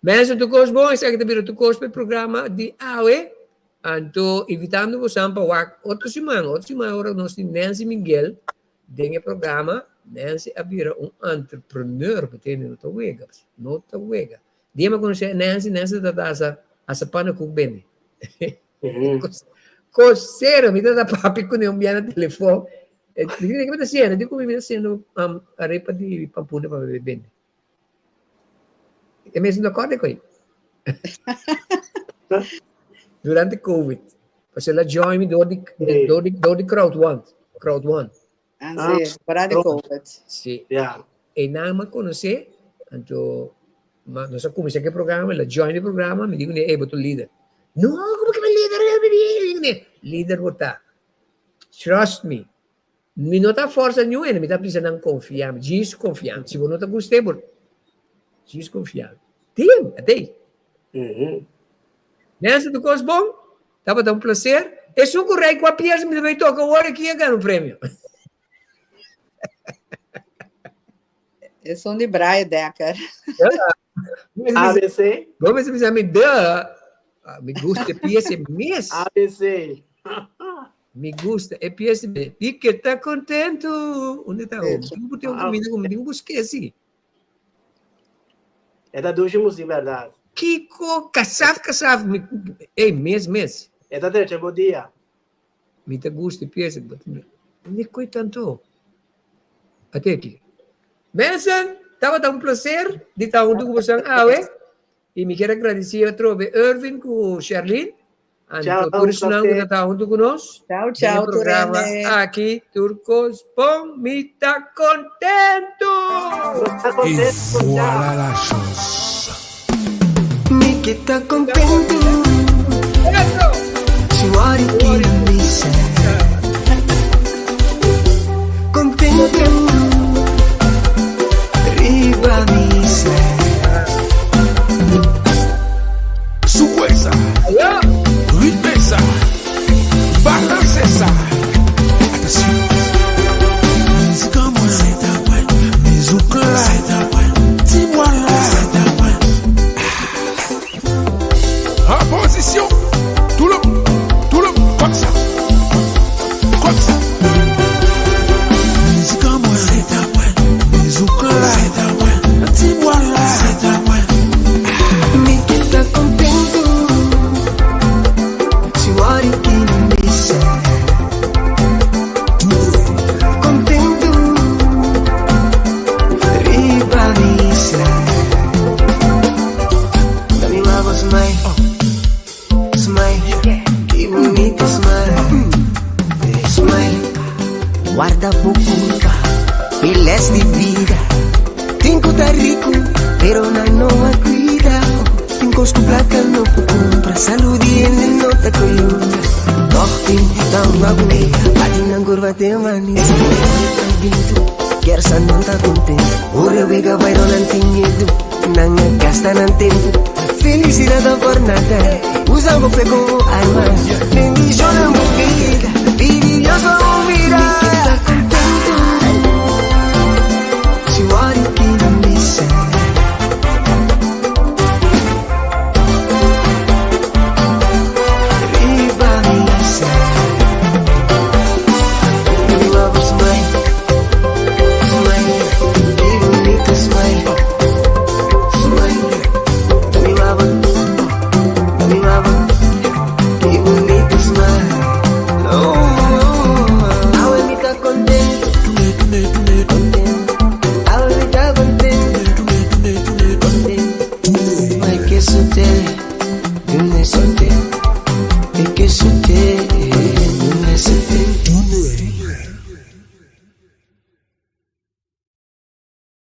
Mas tu gosto bom, esse aqui também tu gosto do programa de AUE. Então, invitando você para outra semana agora nós temos Nancy Miguel, dentro do programa, Nancy Abira, entrepreneur que tem no Tawega. No Tawega. Dia me conhecer Nancy está essa pana com bem. coceira, me dá papi com nenhum biana no telefone. E digo, que me está digo, me está sendo arepa de pampuna para beber. É mesmo da corda com ele. Durante Covid. Você lá join me do de crowd one. Anzi, para de COVID. Sim. Yeah. E não me conhece, então, nós comecei aquele programa, ela join o programa, me digo, ei, botou líder. Não, como que é líder? Líder botar. Trust me. Me não está força nenhuma, me está precisando confiar, desconfiar. Se você não está gostando, desconfiar. Tem, até. Nessa do coisa bom, estava dando um prazer. E se eu correr com a pieza, me também toca o hora que ia ganhar um prêmio. Eu sou de Braia, Decker. ABC? Vamos dizer, me dá. Me gusta a pieza mesmo. ABC. Me gusta a pieza mesmo. E que está contente. Onde está o? Não tem comida comigo, busquei assim. É da ducha música, verdade. Kiko, caçava. Ei, mês. É da terceira, bom dia. Me dá gusto a pieza. Me coi tanto. Até aqui. Benson, estava um prazer de estar junto com você, e me quero agradecer a trobe Irvin com o Charlene, por isso não está junto conosco. Tchau, programa aqui, Turcos, bom, me está contento. E voilà la chose. Me que está contento. Suari que não disse. Contento. Riba misa. Sucuesa. Ritmesa. Balancesa. Atenção. Música boa. Música lá. Tijuana. A position. Tout le comme ça. Comme ça. Música boa. Música lá. Tijuana. Me que tá contento. Suari que não disse. Contento. Riba misa. Dame uma voz, mãe. Smile. Que bonito smile. Smile. Guarda bocuda. Piles de vida. Tinco tá rico, pero não cuida. Encosto placa no compra, saúde ele não tá colhida. Dortim, dá uma boneca, bate na curva tem uma linha. Quer sa não tá contente, o reu vega vai não tem medo. Não gasta não tempo, felicidade por nada. Usa o pego arma, nem de joga vida.